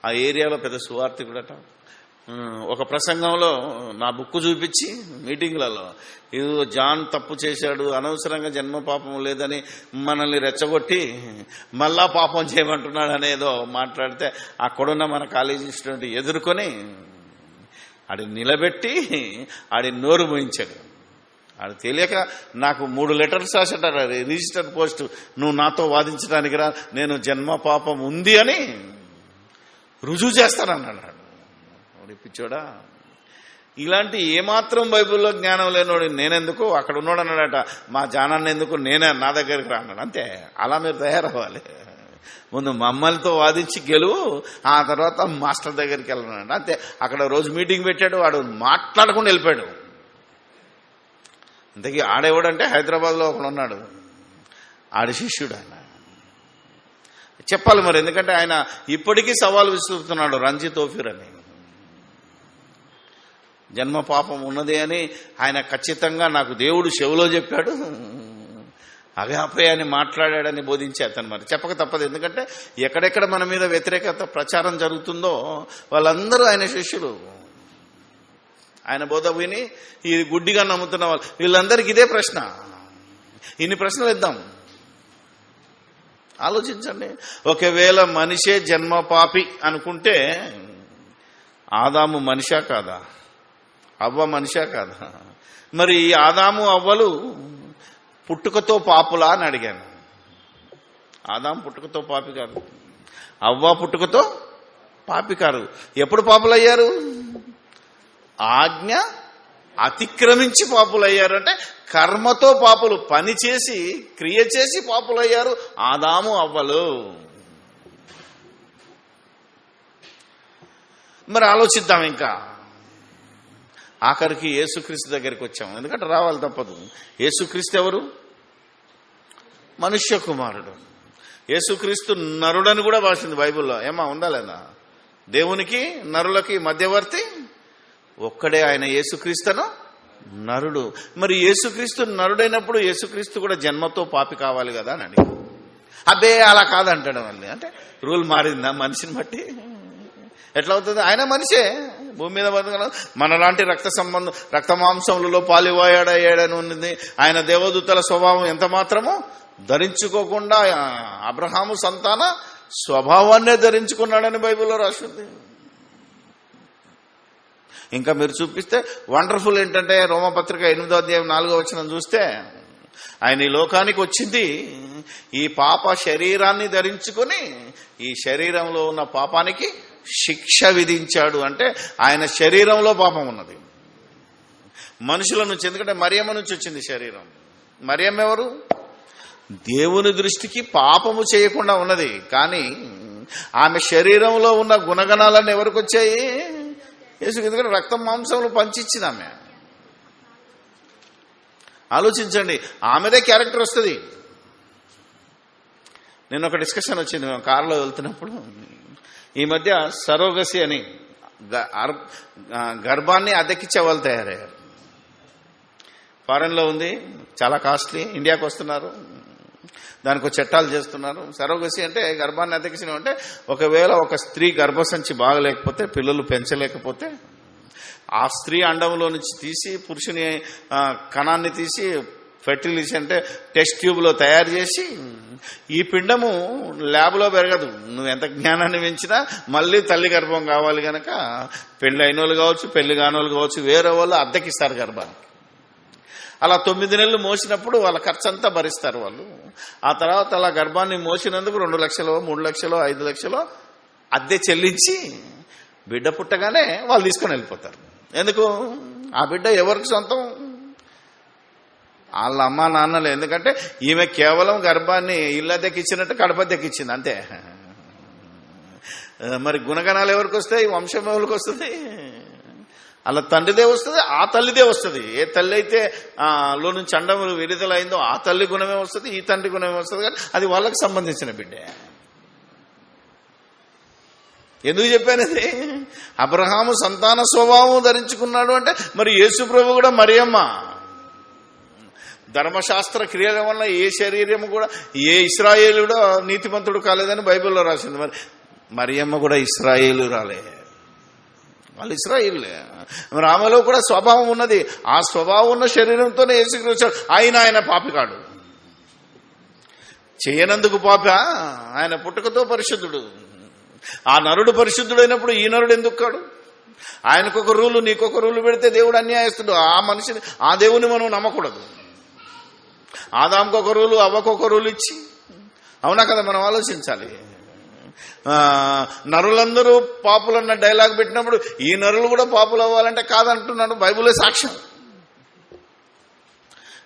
ఆ ఏరియాలో పెద్ద సువార్థికుడట, ఒక ప్రసంగంలో నా బుక్ చూపించి మీటింగ్లలో ఇది జాన్ తప్పు చేశాడు, అనవసరంగా జన్మ పాపం లేదని మనల్ని రెచ్చగొట్టి మళ్ళా పాపం చేయమంటున్నాడు అనేదో మాట్లాడితే అక్కడున్న మన కాలేజీ స్టూడెంట్ ఎదుర్కొని ఆడి నిలబెట్టి ఆడి నోరు మోయించాడు. ఆడు తెలియక నాకు 3 లెటర్స్ రాశాడు రిజిస్టర్ పోస్ట్, నువ్వు నాతో వాదించడానికి రా, నేను జన్మ పాపం ఉంది అని రుజువు చేస్తానన్నాడు. పిచ్చోడా, ఇలాంటి ఏమాత్రం బైబిల్లో జ్ఞానం లేనోడు నేనెందుకు, అక్కడ ఉన్నాడు అన్నాడట, మా జానాన్ని ఎందుకు, నేనే నా దగ్గరికి రా అన్నాడు. అంతే, అలా మీరు తయారవ్వాలి. ముందు మమ్మల్నితో వాదించి గెలువు, ఆ తర్వాత మాస్టర్ దగ్గరికి వెళ్ళాడు. అంతే, అక్కడ రోజు మీటింగ్ పెట్టాడు, వాడు మాట్లాడకుండా వెళ్ళిపోయాడు. ఇంతకీ ఆడేవాడంటే హైదరాబాద్లో ఒకడు ఉన్నాడు, ఆడి శిష్యుడు ఆయన. చెప్పాలి మరి, ఎందుకంటే ఆయన ఇప్పటికీ సవాల్ విసురుతున్నాడు, రంజిత్ ఓఫీర్ అని. జన్మ పాపం ఉన్నది అని ఆయన ఖచ్చితంగా నాకు దేవుడు చెవిలో చెప్పాడు, అగాపే అని మాట్లాడాడని బోధించే అతను. మరి చెప్పక తప్పదు, ఎందుకంటే ఎక్కడెక్కడ మన మీద వ్యతిరేకత ప్రచారం జరుగుతుందో వాళ్ళందరూ ఆయన శిష్యులు. ఆయన బోధ విని ఇది గుడ్డిగా నమ్ముతున్న వాళ్ళు, వీళ్ళందరికీ ఇదే ప్రశ్న. ఇన్ని ప్రశ్నలు ఇద్దాం, ఆలోచించండి. ఒకవేళ మనిషే జన్మ పాపి అనుకుంటే ఆదాము మనిషా కాదా, అవ్వ మనిషా కాదా? మరి ఆదాము అవ్వలు పుట్టుకతో పాపులా అని అడిగాను. ఆదాము పుట్టుకతో పాపి కాదు, అవ్వ పుట్టుకతో పాపి కాదు. ఎప్పుడు పాపులయ్యారు? ఆజ్ఞ అతిక్రమించి పాపులయ్యారు. అంటే కర్మతో పాపులు, పని చేసి క్రియ చేసి పాపులయ్యారు ఆదాము అవ్వలు. మరి ఆలోచిద్దాం. ఇంకా ఆఖరికి యేసుక్రీస్తు దగ్గరికి వచ్చాము, ఎందుకంటే రావాలి తప్పదు. యేసుక్రీస్తు ఎవరు? మనుష్య కుమారుడు. యేసుక్రీస్తు నరుడని కూడా భాషింది బైబిల్లో. ఏమా ఉండాలేదా? దేవునికి నరులకి మధ్యవర్తి ఒక్కడే ఆయన, యేసుక్రీస్తును నరుడు. మరి యేసుక్రీస్తు నరుడైనప్పుడు యేసుక్రీస్తు కూడా జన్మతో పాపి కావాలి కదా అని అడిగి, అదే అలా కాదంటాడు మళ్ళీ. అంటే రూల్ మారిందా మనిషిని బట్టి? ఎట్లా అవుతుంది? ఆయన మనిషే, భూమి మీద బతకడం. మనలాంటి రక్త మాంసములలో పాలివాయాడని ఉన్నది. ఆయన దేవదూతల స్వభావం ఎంత మాత్రమో ధరించుకోకుండా అబ్రహాము సంతాన స్వభావాన్నే ధరించుకున్నాడని బైబిల్లో రాసింది. ఇంకా మీరు చూపిస్తే వండర్ఫుల్ ఏంటంటే, రోమపత్రిక 8వ అధ్యాయం 4వ వచనం చూస్తే, ఆయన ఈ లోకానికి వచ్చింది ఈ పాప శరీరాన్ని ధరించుకొని ఈ శరీరంలో ఉన్న పాపానికి శిక్ష విధించాడు. అంటే ఆయన శరీరంలో పాపం ఉన్నది మనుషుల నుంచి. ఎందుకంటే మరియమ్మ నుంచి వచ్చింది శరీరం. మరియమ్మ ఎవరు? దేవుని దృష్టికి పాపము చేయకుండా ఉన్నది, కానీ ఆమె శరీరంలో ఉన్న గుణగణాలన్నీ ఎవరికి వచ్చాయి? యేసు. ఎందుకంటే రక్తం మాంసంలో పంచిచ్చింది ఆమె. ఆలోచించండి, ఆమెదే క్యారెక్టర్ వస్తుంది. నేను ఒక డిస్కషన్ వచ్చింది, మేము కారులో వెళ్తున్నప్పుడు. ఈ మధ్య సరోగసి అని గర్భాన్ని అద్దెకిచ్చే వాళ్ళు తయారయ్యారు. ఫారెన్లో ఉంది, చాలా కాస్ట్లీ. ఇండియాకి వస్తున్నారు, దానికి చట్టాలు చేస్తున్నారు. సరోగసి అంటే గర్భాన్ని అద్దెకించడం అంటే, ఒకవేళ ఒక స్త్రీ గర్భసంచి బాగలేకపోతే, పిల్లలు పెంచలేకపోతే, ఆ స్త్రీ అండంలో నుంచి తీసి పురుషుని కణాన్ని తీసి ఫెర్టిలిటీ అంటే టెస్ట్ ట్యూబ్లో తయారు చేసి, ఈ పిండము ల్యాబ్లో పెరగదు, నువ్వు ఎంత జ్ఞానాన్ని పెంచినా మళ్ళీ తల్లి గర్భం కావాలి గనక పెళ్లి అయిన వాళ్ళు కావచ్చు, పెళ్లి కాని వాళ్ళు కావచ్చు, వేరే వాళ్ళు అద్దెకిస్తారు గర్భానికి. అలా 9 నెలలు మోసినప్పుడు వాళ్ళ ఖర్చు అంతా భరిస్తారు వాళ్ళు. ఆ తర్వాత అలా గర్భాన్ని మోసినందుకు 2 లక్షలు, 3 లక్షలు, 5 లక్షలు అద్దె చెల్లించి బిడ్డ పుట్టగానే వాళ్ళు తీసుకొని వెళ్ళిపోతారు. ఎందుకు? ఆ బిడ్డ ఎవరికి సొంతం? వాళ్ళ అమ్మా నాన్నలే. ఎందుకంటే ఈమె కేవలం గర్భాన్ని ఇళ్ళ దెక్కిచ్చినట్టు కడప దెక్కిచ్చింది అంతే. మరి గుణగణాలు ఎవరికి వస్తాయి? వంశం ఎవరికి వస్తుంది? అలా తండ్రిదే వస్తుంది, ఆ తల్లిదే వస్తుంది. ఏ తల్లి అయితే లో నుంచి అండములు విడుదలైందో ఆ తల్లి గుణమే వస్తుంది, ఈ తండ్రి గుణమే వస్తుంది. కానీ అది వాళ్ళకి సంబంధించిన బిడ్డే. ఎందుకు చెప్పానది? అబ్రహాము సంతాన స్వభావం ధరించుకున్నాడు అంటే, మరి యేసు ప్రభు కూడా మరియమ్మ ధర్మశాస్త్ర క్రియల వల్ల ఏ శరీరము కూడా, ఏ ఇశ్రాయేలుడు నీతిమంతుడు కాలేదని బైబిల్లో రాసింది. మరి మరియమ్మ కూడా ఇశ్రాయేలు రాలే. వాళ్ళు ఇశ్రాయేలులే. మరి ఆమెలో కూడా స్వభావం ఉన్నది. ఆ స్వభావం ఉన్న శరీరంతోనే యేసుక్రీస్తు ఆయన పాపికాడు. చేయనందుకు పాప, ఆయన పుట్టుకతో పరిశుద్ధుడు. ఆ నరుడు పరిశుద్ధుడైనప్పుడు ఈ నరుడు ఎందుకు కాడు? ఆయనకొక రూలు నీకొక రూలు పెడితే దేవుడు అన్యాయస్తుడు. ఆ మనిషిని, ఆ దేవుని మనం నమ్మకూడదు. ఆదాంకు ఒక రూలు, అవ్వకొక రూలు ఇచ్చి, అవునా కదా? మనం ఆలోచించాలి. నరులందరూ పాపులన్న డైలాగ్ పెట్టినప్పుడు ఈ నరులు కూడా పాపులు అవ్వాలంటే కాదంటున్నాడు. బైబిలే సాక్ష్యం.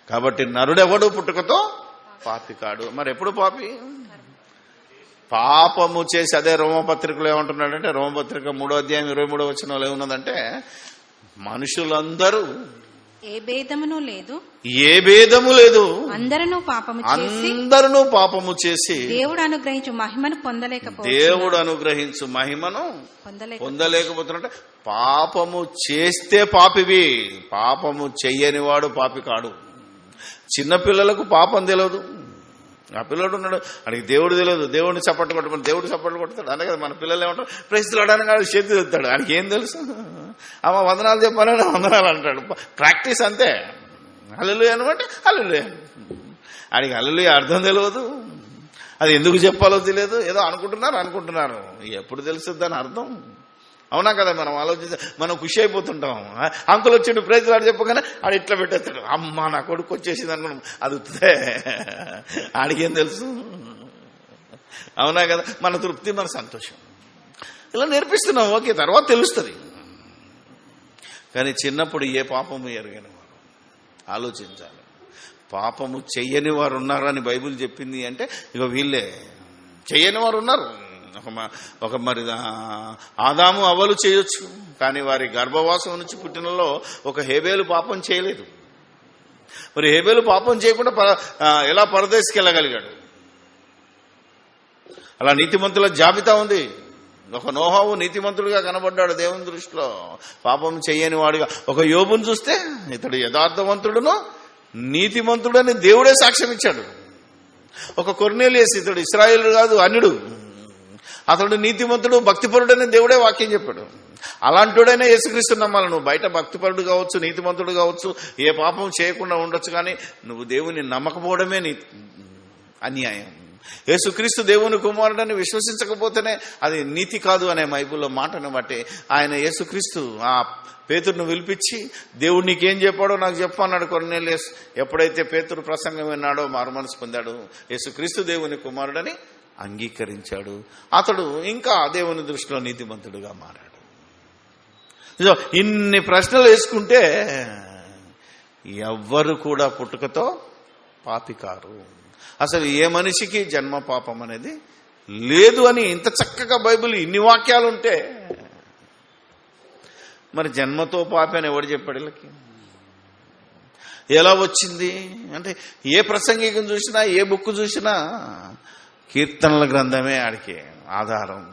కాబట్టి నరుడెవడు పుట్టుకతో పాపి కాడు. మరి ఎప్పుడు పాపి? పాపము చేసి, అదే రోమపత్రికలో ఏమంటున్నాడంటే, రోమపత్రిక 3వ అధ్యాయం 23వ వచనంలో ఏమున్నదంటే, మనుషులందరూ ఏ భేదమును లేదు, ఏ భేదము లేదు, అందరూ పాపము చేసి దేవుడు అనుగ్రహించు మహిమను పొందలేకపోతున్నట్టే. పాపము చేస్తే పాపివి, పాపము చెయ్యని వాడు పాపి కాడు. చిన్నపిల్లలకు పాపం తెలియదు. ఆ పిల్లడు ఉన్నాడు, అడిగి దేవుడు తెలియదు. దేవుడిని చప్పట్లు కొట్టమని దేవుడు చప్పట్లు కొడతాడు. అనే కదా మన పిల్లలు ఏమంటారు, ప్రశ్నలాడడానికి వాడు చేతి తెస్తాడు. ఆయనకి ఏం తెలుసు? అమ్మ వందనాలు చెప్పాలని వందనాలు అంటాడు. ప్రాక్టీస్ అంతే. హల్లెలూయా అనమాట హల్లెలూయా. ఆయనకి హల్లెలూయా అర్థం తెలియదు, అది ఎందుకు చెప్పాలో తెలియదు. ఏదో అనుకుంటున్నారు. ఎప్పుడు తెలుస్తుంది దాని అర్థం? అవునా కదా? మనం ఆలోచించ, మనం ఖుషి అయిపోతుంటాం. అంకుల్ వచ్చిండు ప్రైజ్ వాడు చెప్పగానే ఆడు ఇట్లా పెట్టేస్తాడు. అమ్మ నా కొడుకు వచ్చేసింది అనుకున్నాం. అది వస్తే ఆడికేం తెలుసు? అవునా కదా? మన తృప్తి, మన సంతోషం. ఇలా నేర్పిస్తున్నాం, ఓకే, తర్వాత తెలుస్తుంది. కానీ చిన్నప్పుడు ఏ పాపము ఎరగని వారు ఆలోచించాలి. పాపము చెయ్యని వారు ఉన్నారని బైబిల్ చెప్పింది అంటే ఇక వీళ్ళే. చెయ్యని వారు ఉన్నారు. ఒక మరి ఆదాము అవ్వలు చేయొచ్చు, కానీ వారి గర్భవాసం నుంచి పుట్టినలో ఒక హేబేలు పాపం చేయలేదు. మరి హేబేలు పాపం చేయకుండా ఎలా పరదేశికి వెళ్ళగలిగాడు? అలా నీతిమంతుల జాబితా ఉంది. ఒక నోహావు నీతిమంతుడిగా కనబడ్డాడు దేవుని దృష్టిలో, పాపం చెయ్యని వాడిగా. ఒక యోబుని చూస్తే ఇతడు యథార్థవంతుడును నీతిమంతుడని దేవుడే సాక్ష్యం ఇచ్చాడు. ఒక కొర్నేలియస్, ఇతడు ఇశ్రాయేలు కాదు అన్యుడు, అతడు నీతిమంతుడు భక్తిపరుడని దేవుడే వాక్యం చెప్పాడు. అలాంటివాడైనా యేసుక్రీస్తు నమ్మాలి. నువ్వు బయట భక్తిపరుడు కావచ్చు, నీతిమంతుడు కావచ్చు, ఏ పాపం చేయకుండా ఉండొచ్చు, కానీ నువ్వు దేవుని నమ్మకపోవడమే నీ అన్యాయం. యేసుక్రీస్తు దేవుని కుమారుడని విశ్వసించకపోతేనే అది నీతి కాదు అనే బైబిల్లో మాటను బట్టి ఆయన యేసుక్రీస్తు ఆ పేతురును పిలిపించి, దేవుడు నీకేం చెప్పాడో నాకు చెప్పన్నాడు కొర్నేలియస్. ఎప్పుడైతే పేతురు ప్రసంగం విన్నాడో మారుమనసు పొందాడు, యేసుక్రీస్తు దేవుని కుమారుడని అంగీకరించాడు. అతడు ఇంకా దేవుని దృష్టిలో నీతిమంతుడుగా మారాడు. ఇన్ని ప్రశ్నలు వేసుకుంటే ఎవ్వరు కూడా పుట్టుకతో పాపి కారు. అసలు ఏ మనిషికి జన్మ పాపం అనేది లేదు అని ఇంత చక్కగా బైబిల్ ఇన్ని వాక్యాలుంటే మరి జన్మతో పాపి అని ఎవడు చెప్పాడు వీళ్ళకి? ఎలా వచ్చింది అంటే ఏ ప్రసంగికం చూసినా, ఏ బుక్ చూసినా కీర్తనల గ్రంథమే ఆడికి ఆధారం.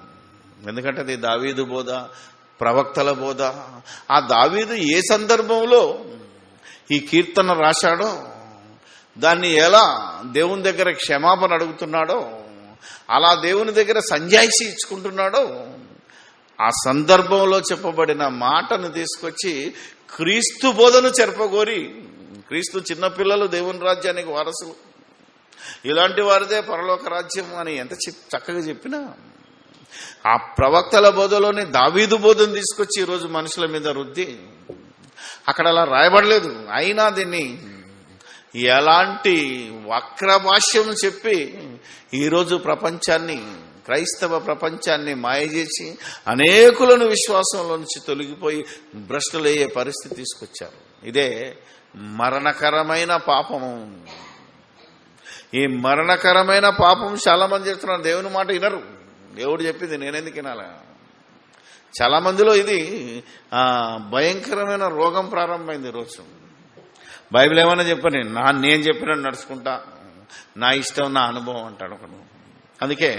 ఎందుకంటే అది దావీదు బోధ, ప్రవక్తల బోధ. ఆ దావీదు ఏ సందర్భంలో ఈ కీర్తన రాశాడో, దాన్ని ఎలా దేవుని దగ్గర క్షమాపణ అడుగుతున్నాడో, అలా దేవుని దగ్గర సంజాయిషి ఇచ్చుకుంటున్నాడో, ఆ సందర్భంలో చెప్పబడిన మాటను తీసుకొచ్చి క్రీస్తు బోధను చెరపగోరి, క్రీస్తు చిన్నపిల్లలు దేవుని రాజ్యానికి వారసులు, ఇలాంటి వారిదే పరలోక రాజ్యం అని ఎంత చక్కగా చెప్పినా, ఆ ప్రవక్తల బోధలోని దావీదు బోధను తీసుకొచ్చి ఈరోజు మనుషుల మీద రుద్ది, అక్కడ అలా రాయబడలేదు. అయినా దీన్ని ఎలాంటి వక్ర భాష్యం చెప్పి ఈరోజు ప్రపంచాన్ని, క్రైస్తవ ప్రపంచాన్ని మాయ చేసి అనేకులను విశ్వాసంలో నుంచి తొలగిపోయి భ్రష్టులయ్యే పరిస్థితి తీసుకొచ్చారు. ఇదే మరణకరమైన పాపము. ఈ మరణకరమైన పాపం చాలా మంది చేస్తున్నారు. దేవుని మాట వినరు. దేవుడు చెప్పింది నేనెందుకు వినాలా? చాలా మందిలో ఇది భయంకరమైన రోగం ప్రారంభమైంది ఈరోజు. బైబిల్ ఏమన్నా చెప్పని నేను చెప్పినట్టు నడుచుకుంటా, నా ఇష్టం, నా అనుభవం అంటాడు ఒకడు. అందుకే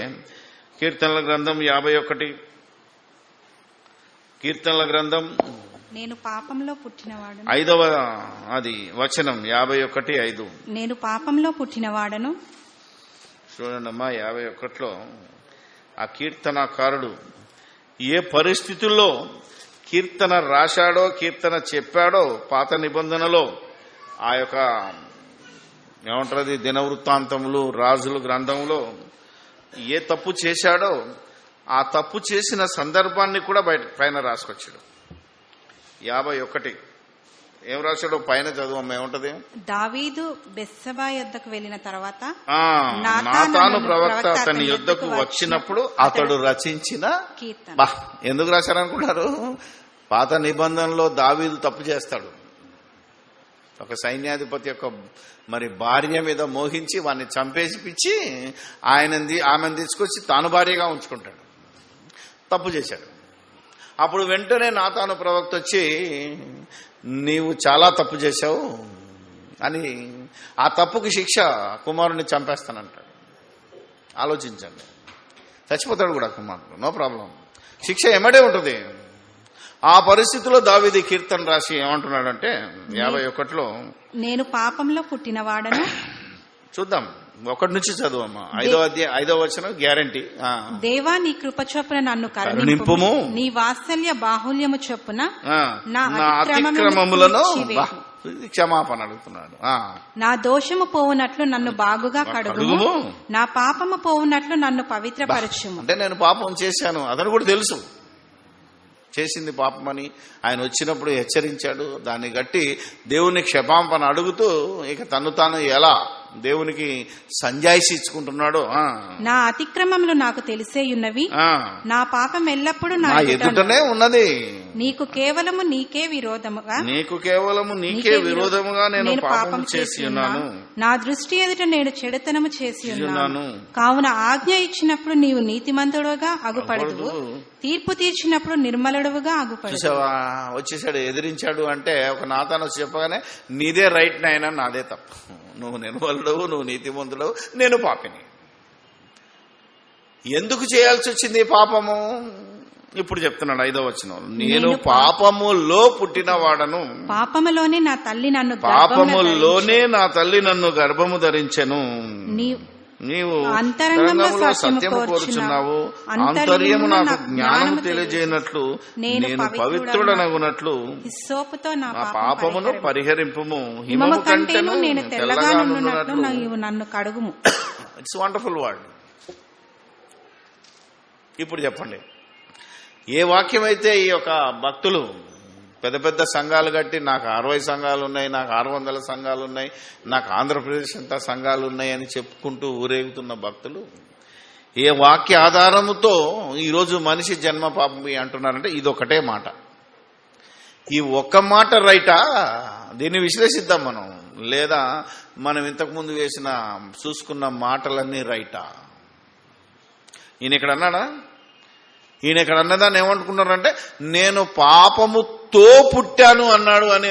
కీర్తనల గ్రంథం 51, కీర్తనల గ్రంథం నేను పాపంలో పుట్టినవాడను, 5వ అది వచనం 51:5. నేను పాపంలో పుట్టినవాడను. చూడండి అమ్మా, 51లో ఆ కీర్తనాకారుడు ఏ పరిస్థితుల్లో కీర్తన రాశాడో, కీర్తన చెప్పాడో, పాత నిబంధనలో ఆ యొక్క ఏమంటారు దినవృత్తాంతములు, రాజుల గ్రంథంలో ఏ తప్పు చేశాడో ఆ తప్పు చేసిన సందర్భాన్ని కూడా పైన రాసుకొచ్చాడు. 51 ఏం రాశాడో పైన చదువు ఏముంటది? దావీదు బెత్షెబా యొద్దకు వెళ్ళిన తర్వాత నాతాను ప్రవక్త అతని యొద్దకు వచ్చినప్పుడు అతడు రచించిన కీర్తన. ఎందుకు రాశారనుకుంటారు? పాత నిబంధనలో దావీదు తప్పు చేస్తాడు. ఒక సైన్యాధిపతి యొక్క భార్య మీద మోహించి వాడిని చంపేసి ఆమెను తీసుకొచ్చి తాను భార్యగా ఉంచుకుంటాడు. తప్పు చేశాడు. అప్పుడు వెంటనే నాతాను ప్రవక్త వచ్చి నీవు చాలా తప్పు చేశావు అని ఆ తప్పుకి శిక్ష కుమారుని చంపేస్తానంటాడు. ఆలోచించండి. చచ్చిపోతాడు కూడా కుమారుడు, నో ప్రాబ్లం, శిక్ష ఎమ్మడే ఉంటుంది. ఆ పరిస్థితిలో దావీదు కీర్తన రాసి ఏమంటున్నాడంటే 51లో నేను పాపంలో పుట్టినవాడను. చూద్దాం, 1 నుంచి చదువమ్మా. 5వ వచనం గ్యారంటీ. దేవా నీ కృప చొప్పున నన్ను కరుణింపుము, నీ వాత్సల్య బాహుల్యము చొప్పున నా అతిక్రమములను క్షమాపణ అడుగుతున్నాడు. నా దోషము పోవునట్లు నన్ను బాగుగా కడుగుము, నా పాపము పోవునట్లు నన్ను పవిత్రపరచుము. అంటే నేను పాపం చేశాను, అతను కూడా తెలుసు చేసింది పాపమని. ఆయన వచ్చినప్పుడు హెచ్చరించాడు. దాన్ని గట్టి దేవుని క్షమాపణ అడుగుతూ ఇక తను తాను ఎలా దేవునికి సంజాయిషి ఇచ్చుకుంటున్నాడు. నా అతిక్రమములు నాకు తెలిసేయున్నవి, నా పాపం ఎల్లప్పుడూ నా ఎదుటనే ఉన్నది. నీకు కేవలము నీకే విరోధముగా నేను పాపం చేసి ఉన్నాను, నా దృష్టి ఎదుట నేను చెడుతనము చేసి ఉన్నాను. కావున ఆజ్ఞ ఇచ్చినప్పుడు నీవు నీతిమంతుడుగా అగుపడదువు, తీర్పు తీర్చినప్పుడు నిర్మలుడుగా అగుపడదు. వచ్చేసాడు, ఎదిరించాడు. అంటే ఒక నాతాను చెప్పగానే నీదే రైట్ నాయనా, నాదే తప్పు, నువ్వు నిర్మలుడవు, నువ్వు నీతిమంతుడవు, నేను పాపిని. ఎందుకు చేయాల్సి వచ్చింది పాపము? ఇప్పుడు చెప్తున్నాడు 5వ వచనం, నేను పాపములో పుట్టినవాడను, పాపములోనే నా తల్లి నన్ను గర్భము ధరించెను. నీవు అంతరంగంలో సత్యము కోరుచున్నావు, అంతర్యము నాకు జ్ఞానము తెలియజేయనట్లు నేను పవిత్రుడనగునట్లు నా పాపమును పరిహరింపుము, హిమము కంటేను నేను తెల్లగా నుండునట్లు నన్ను కడుగుము. It's wonderful word. ఇప్పుడు చెప్పండి, ఏ వాక్యం అయితే ఈ యొక్క భక్తులు పెద్ద పెద్ద సంఘాలు కట్టి నాకు 60 సంఘాలు ఉన్నాయి, నాకు 600 సంఘాలు ఉన్నాయి, నాకు ఆంధ్రప్రదేశ్ అంతా సంఘాలు ఉన్నాయి అని చెప్పుకుంటూ ఊరేగుతున్న భక్తులు ఏ వాక్య ఆధారముతో ఈరోజు మనిషి జన్మ పాపం అంటున్నారంటే ఇదొకటే మాట. ఈ ఒక్క మాట రైటా? దీన్ని విశ్లేషిద్దాం మనం. లేదా మనం ఇంతకుముందు చూసుకున్న మాటలన్నీ రైటా? ఈయన ఇక్కడ అన్నాడా? ఈయన ఇక్కడ అన్నదాన్ని ఏమనుకున్నారంటే నేను పాపముతో పుట్టాను అన్నాడు అని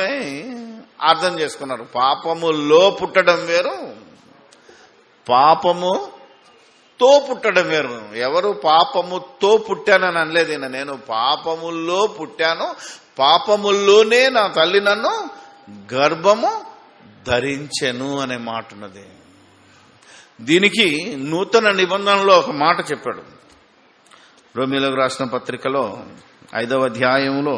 అర్థం చేసుకున్నారు. పాపములో పుట్టడం వేరు, పాపముతో పుట్టడం వేరు. ఎవరు పాపముతో పుట్టానని అనలేదు ఈయన. నేను పాపములో పుట్టాను, పాపముల్లోనే నా తల్లి నన్ను గర్భము ధరించెను అనే మాట ఉన్నది. దీనికి నూతన నిబంధనలో ఒక మాట చెప్పాడు. రోమీయులకు రాసిన పత్రికలో 5వ అధ్యాయంలో,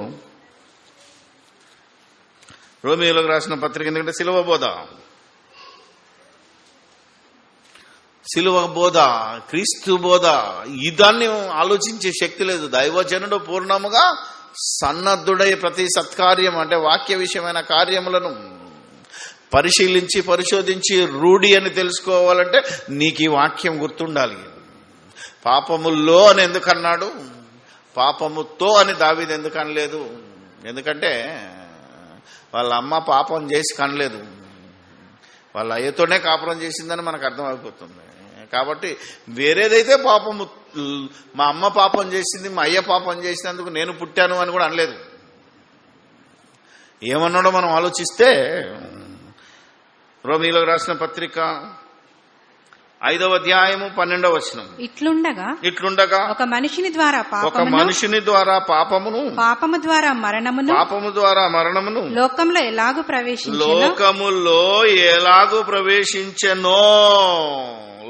రోమీయులకు రాసిన పత్రిక, ఎందుకంటే సిలువ బోధ, క్రీస్తు బోధ, ఇదాన్ని ఆలోచించే శక్తి లేదు. దైవజనుడు పూర్ణముగా సన్నద్ధుడై ప్రతి సత్కార్యం అంటే వాక్య విషయమైన కార్యములను పరిశోధించి రూఢి అని తెలుసుకోవాలంటే నీకు ఈ వాక్యం గుర్తుండాలి. పాపముల్లో అని ఎందుకు అన్నాడు, పాపముతో అని దావీదు ఎందుకు అనలేదు? ఎందుకంటే వాళ్ళ అమ్మ పాపం చేసి కనలేదు, వాళ్ళ అయ్యతోనే కాపురం చేసిందని మనకు అర్థమైపోతుంది. కాబట్టి వేరేదైతే పాపము, మా అమ్మ పాపం చేసింది, మా అయ్య పాపం చేసినందుకు నేను పుట్టాను అని కూడా అనలేదు. ఏమన్నాడో మనం ఆలోచిస్తే, రోమీయులకు రాసిన పత్రిక 5వ అధ్యాయము 12వ వచనం, ఇట్లుండగా ఒక మనిషిని ద్వారా పాపమును, పాపము ద్వారా మరణమును లోకములో ఎలాగూ ప్రవేశించెనో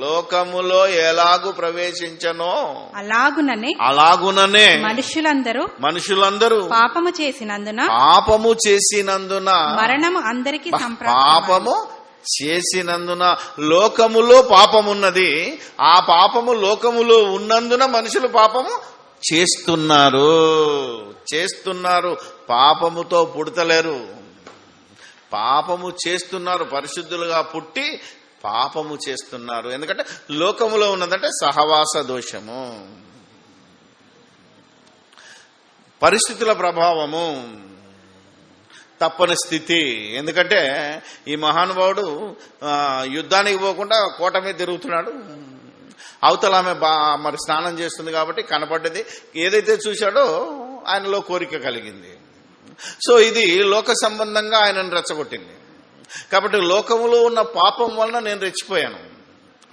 లోకములో ఎలాగు ప్రవేశించనో అలాగుననే మనుషులందరూ పాపము చేసినందున మరణము అందరికీ పాపము చేసినందున లోకములో పాపమున్నది. ఆ పాపము లోకములో ఉన్నందున మనుషులు పాపము చేస్తున్నారు. పాపముతో పుడతలేరు, పాపము చేస్తున్నారు. పరిశుద్ధులుగా పుట్టి పాపము చేస్తున్నారు. ఎందుకంటే లోకములో ఉన్నదంటే సహవాస దోషము, పరిస్థితుల ప్రభావము, తప్పని స్థితి. ఎందుకంటే ఈ మహానుభావుడు యుద్ధానికి పోకుండా కోట మీద తిరుగుతున్నాడు. అవతల ఆమె మరి స్నానం చేస్తుంది కాబట్టి కనపడ్డది. ఏదైతే చూశాడో ఆయనలో కోరిక కలిగింది. సో ఇది లోక సంబంధంగా ఆయనను రెచ్చగొట్టింది. కాబట్టి లోకములో ఉన్న పాపం వలన నేను రెచ్చిపోయాను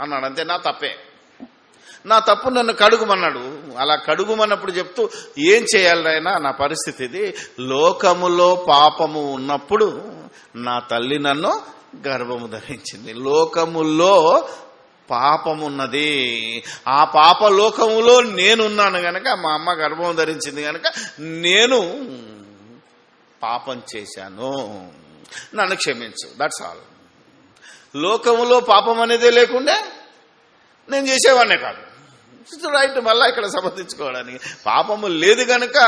అన్నాడు. అంతే, నా తప్పు నన్ను కడుగుమన్నాడు. అలా కడుగుమన్నప్పుడు చెప్తూ ఏం చేయాలి ఆయన, నా పరిస్థితి ఇది. లోకములో పాపము ఉన్నప్పుడు నా తల్లి నన్ను గర్భము ధరించింది. లోకములో పాపమున్నది, ఆ పాప లోకములో నేనున్నాను గనక, మా అమ్మ గర్భం ధరించింది గనక నేను పాపం చేశాను, నన్ను క్షమించు, దట్స్ ఆల్. లోకములో పాపం అనేదే లేకుండే నేను చేసేవాడినే కాదు. రైట్, మళ్ళా ఇక్కడ సమర్థించుకోవడానికి పాపము లేదు గనక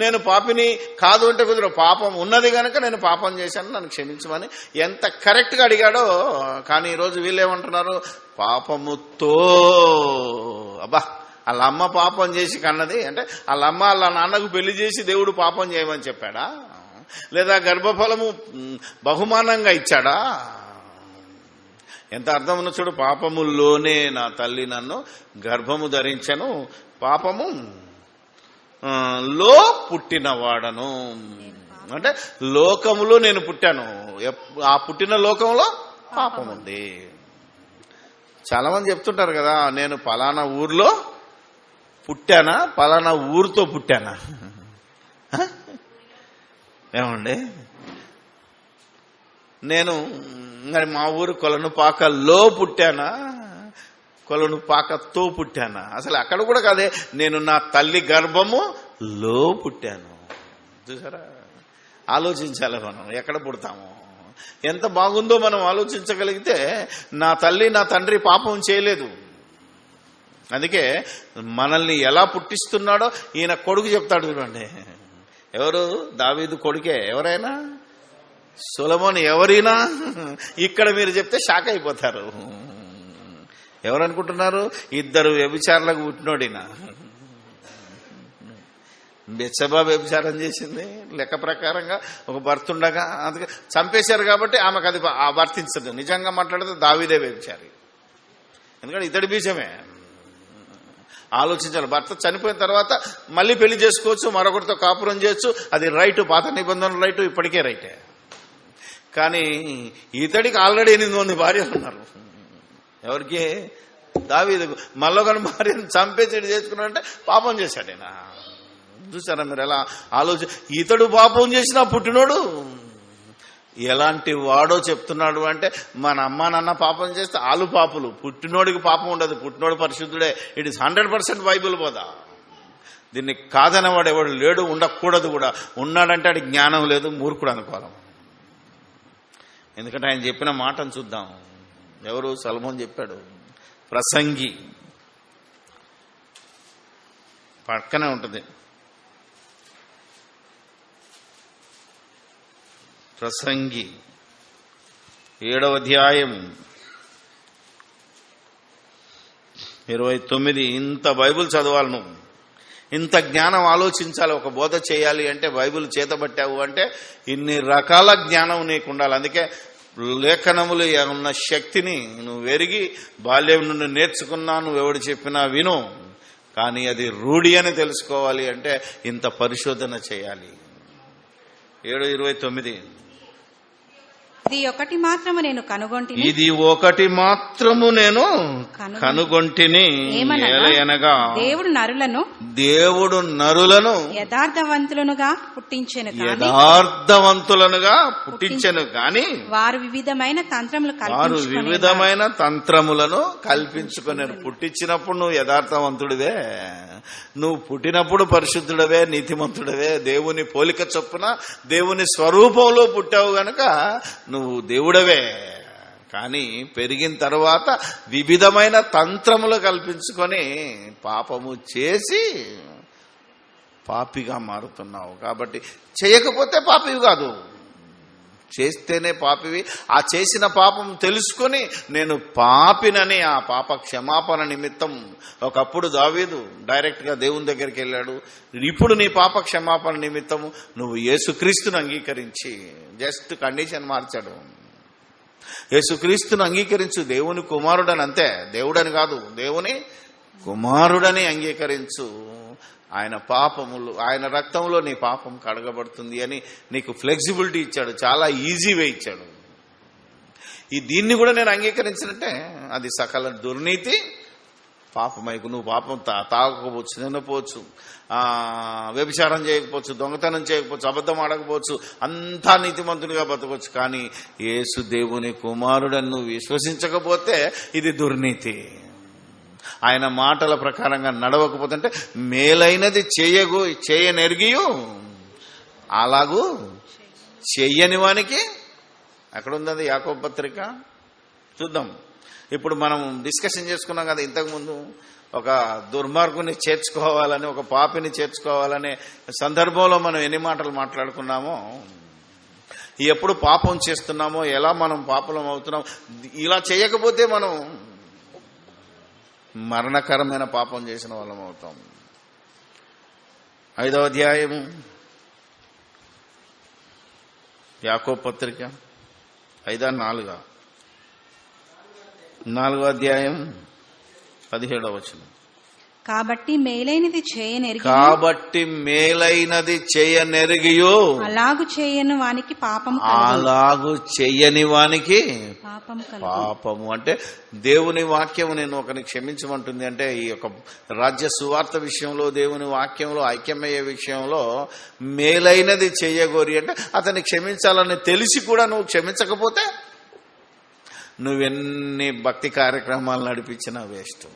నేను పాపిని కాదు అంటే కుదరదు. పాపం ఉన్నది గనక నేను పాపం చేశాను, నన్ను క్షమించమని ఎంత కరెక్ట్ గా అడిగాడో. కానీ ఈరోజు వీళ్ళేమంటున్నారు, పాపముతో అబ్బా వాళ్ళ అమ్మ పాపం చేసి కన్నది అంటే వాళ్ళ అమ్మ వాళ్ళ నాన్నకు పెళ్లి చేసి దేవుడు పాపం చేయమని చెప్పాడా, లేదా గర్భఫలము బహుమానంగా ఇచ్చాడా? ఎంత అర్థం ఉన్న చూడు. పాపములోనే నా తల్లి నన్ను గర్భము ధరించను, పాపము లో పుట్టినవాడను. అంటే లోకములో నేను పుట్టాను, ఆ పుట్టిన లోకంలో పాపం ఉంది. చాలా మంది చెప్తుంటారు కదా, నేను పలానా ఊర్లో పుట్టానా, పలానా ఊరితో పుట్టానా. ఏమండి, నేను మరి మా ఊరు కొలనుపాకలో పుట్టానా, కొలనుపాకతో పుట్టానా? అసలు అక్కడ కూడా కాదే, నేను నా తల్లి గర్భము లో పుట్టాను. చూసారా, ఆలోచించాలి మనం ఎక్కడ పుడతామో. ఎంత బాగుందో మనం ఆలోచించగలిగితే, నా తల్లి నా తండ్రి పాపం చేయలేదు. అందుకే మనల్ని ఎలా పుట్టిస్తున్నాడో ఈయన కొడుకు చెప్తాడు చూడండి. ఎవరు? దావీదు కొడుకే. ఎవరైనా సొలొమోను ఎవరైనా ఇక్కడ మీరు చెప్తే షాక్ అయిపోతారు. ఎవరనుకుంటున్నారు? ఇద్దరు వ్యభిచారులకు పుట్టినోడినా. బెత్షెబా వ్యభిచారం చేసింది లెక్క ప్రకారంగా, ఒక భర్త ఉండగా అందుకే చంపేశారు కాబట్టి ఆమెకు అది వర్తించదు. నిజంగా మాట్లాడితే దావీదే వ్యభిచారి, ఎందుకంటే ఇతడి బీజమే. ఆలోచించాలి. భర్త చనిపోయిన తర్వాత మళ్ళీ పెళ్లి చేసుకోవచ్చు, మరొకరితో కాపురం చేయొచ్చు, అది రైటు, పాత నిబంధనలు రైటు, ఇప్పటికే రైటే. కానీ ఇతడికి ఆల్రెడీ 8 మంది భార్యలు ఉన్నారు. ఎవరికి? దావీదుకు. మళ్ళొకని భార్యను చంపేసి చేసుకున్నాడంటే పాపం చేశాడు ఆయన. చూసారా మీరు ఎలా ఇతడు పాపం చేసినా పుట్టినోడు ఎలాంటి వాడో చెప్తున్నాడు అంటే, మన అమ్మ నాన్న పాపం చేస్తే ఆలు పాపులు, పుట్టినోడికి పాపం ఉండదు, పుట్టినోడు పరిశుద్ధుడే. ఇట్ ఈస్ 100% బైబిల్ బోధ. దీన్ని కాదనేవాడు ఎవడు లేడు, ఉండకూడదు కూడా. ఉన్నాడంటే అది జ్ఞానం లేదు, మూర్ఖుడు అనుకోవాలి. ఎందుకంటే ఆయన చెప్పిన మాటను చూద్దాం. ఎవరు? సొలొమోను చెప్పాడు. ప్రసంగి పక్కనే ఉంటుంది. ప్రసంగి 7వ అధ్యాయం 29. ఇంత బైబిల్ చదవాలి నువ్వు, ఇంత జ్ఞానం ఆలోచించాలి. ఒక బోధ చేయాలి అంటే, బైబిల్ చేతబట్టావు అంటే ఇన్ని రకాల జ్ఞానం నీకు ఉండాలి. అందుకే లేఖనములు ఉన్న శక్తిని నువ్వు ఎరిగి బాల్యం నుండి నేర్చుకున్నా, నువ్వెవడు చెప్పినా విను. కానీ అది రూఢి అని తెలుసుకోవాలి అంటే ఇంత పరిశోధన చేయాలి. 7:29 ఇది ఒకటి మాత్రము నేను కనుగొంటిని. ఇది ఒకటి మాత్రము నేను కనుగొంటిని. ఏలయనగా దేవుడు నరులను యథార్థవంతులనుగా పుట్టించెను గాని వారు వివిధమైన తంత్రములను కల్పించుకున్నారు. పుట్టించినప్పుడు నువ్వు యథార్థవంతుడివే, నువ్వు పుట్టినప్పుడు పరిశుద్ధుడవే, నీతిమంతుడవే, దేవుని పోలిక చొప్పున దేవుని స్వరూపంలో పుట్టావు గనక నువ్వు దేవుడవే. కానీ పెరిగిన తర్వాత వివిధమైన తంత్రములు కల్పించుకొని పాపము చేసి పాపిగా మారుతున్నావు. కాబట్టి చేయకపోతే పాపివి కాదు, చేస్తేనే పాపివి. ఆ చేసిన పాపం తెలుసుకొని నేను పాపినని ఆ పాప క్షమాపణ నిమిత్తం ఒకప్పుడు దావీదు డైరెక్ట్ గా దేవుని దగ్గరికి వెళ్ళాడు. ఇప్పుడు నీ పాప క్షమాపణ నిమిత్తము నువ్వు యేసుక్రీస్తును అంగీకరించి, జస్ట్ కండిషన్ మార్చాడు, యేసుక్రీస్తును అంగీకరించు, దేవుని కుమారుడని, అంతే, దేవుడని కాదు, దేవుని కుమారుడని అంగీకరించు. ఆయన పాపములు, ఆయన రక్తంలో నీ పాపం కడగబడుతుంది అని నీకు ఫ్లెక్సిబిలిటీ ఇచ్చాడు, చాలా ఈజీ వే ఇచ్చాడు. దీన్ని కూడా నేను అంగీకరించినట్టే అది సకల దుర్నీతి పాపమైకు. నువ్వు పాపం తాగకపోవచ్చు, తినకపోవచ్చు, వ్యభిచారం చేయకపోవచ్చు, దొంగతనం చేయకపోవచ్చు, అబద్ధం ఆడకపోవచ్చు, అంతా నీతిమంతునిగా బతకొచ్చు. కానీ యేసు దేవుని కుమారుడని నువ్వు విశ్వసించకపోతే ఇది దుర్నీతి. ఆయన మాటల ప్రకారంగా నడవకపోతే, అంటే మేలైనది చేయనెరిగియు అలాగూ చెయ్యని వానికి, అక్కడ ఉంది యాకోబు పత్రిక, చూద్దాం. ఇప్పుడు మనం డిస్కషన్ చేసుకున్నాం కదా ఇంతకుముందు, ఒక దుర్మార్గుని చేర్చుకోవాలని, ఒక పాపిని చేర్చుకోవాలనే సందర్భంలో మనం ఎన్ని మాటలు మాట్లాడుకున్నామో, ఎప్పుడు పాపం చేస్తున్నామో, ఎలా మనం పాపలం అవుతున్నాం, ఇలా చేయకపోతే మనం మరణకరమైన పాపం చేసిన వాళ్ళం అవుతాం. 5వ అధ్యాయము యాకోబు పత్రిక 4వ అధ్యాయం 17వ వచనం. కాబట్టి మేలైనది చేయనెరిగియో అలాగు చేయని వానికి పాపము. అంటే దేవుని వాక్యము నేను ఒకరిని క్షమించమంటుంది. అంటే ఈ యొక్క రాజ్య సువార్త విషయంలో, దేవుని వాక్యంలో ఐక్యమయ్యే విషయంలో మేలైనది చేయగోరి అంటే అతన్ని క్షమించాలని తెలిసి కూడా నువ్వు క్షమించకపోతే నువ్వెన్ని భక్తి కార్యక్రమాలు నడిపించినా వేస్ట్.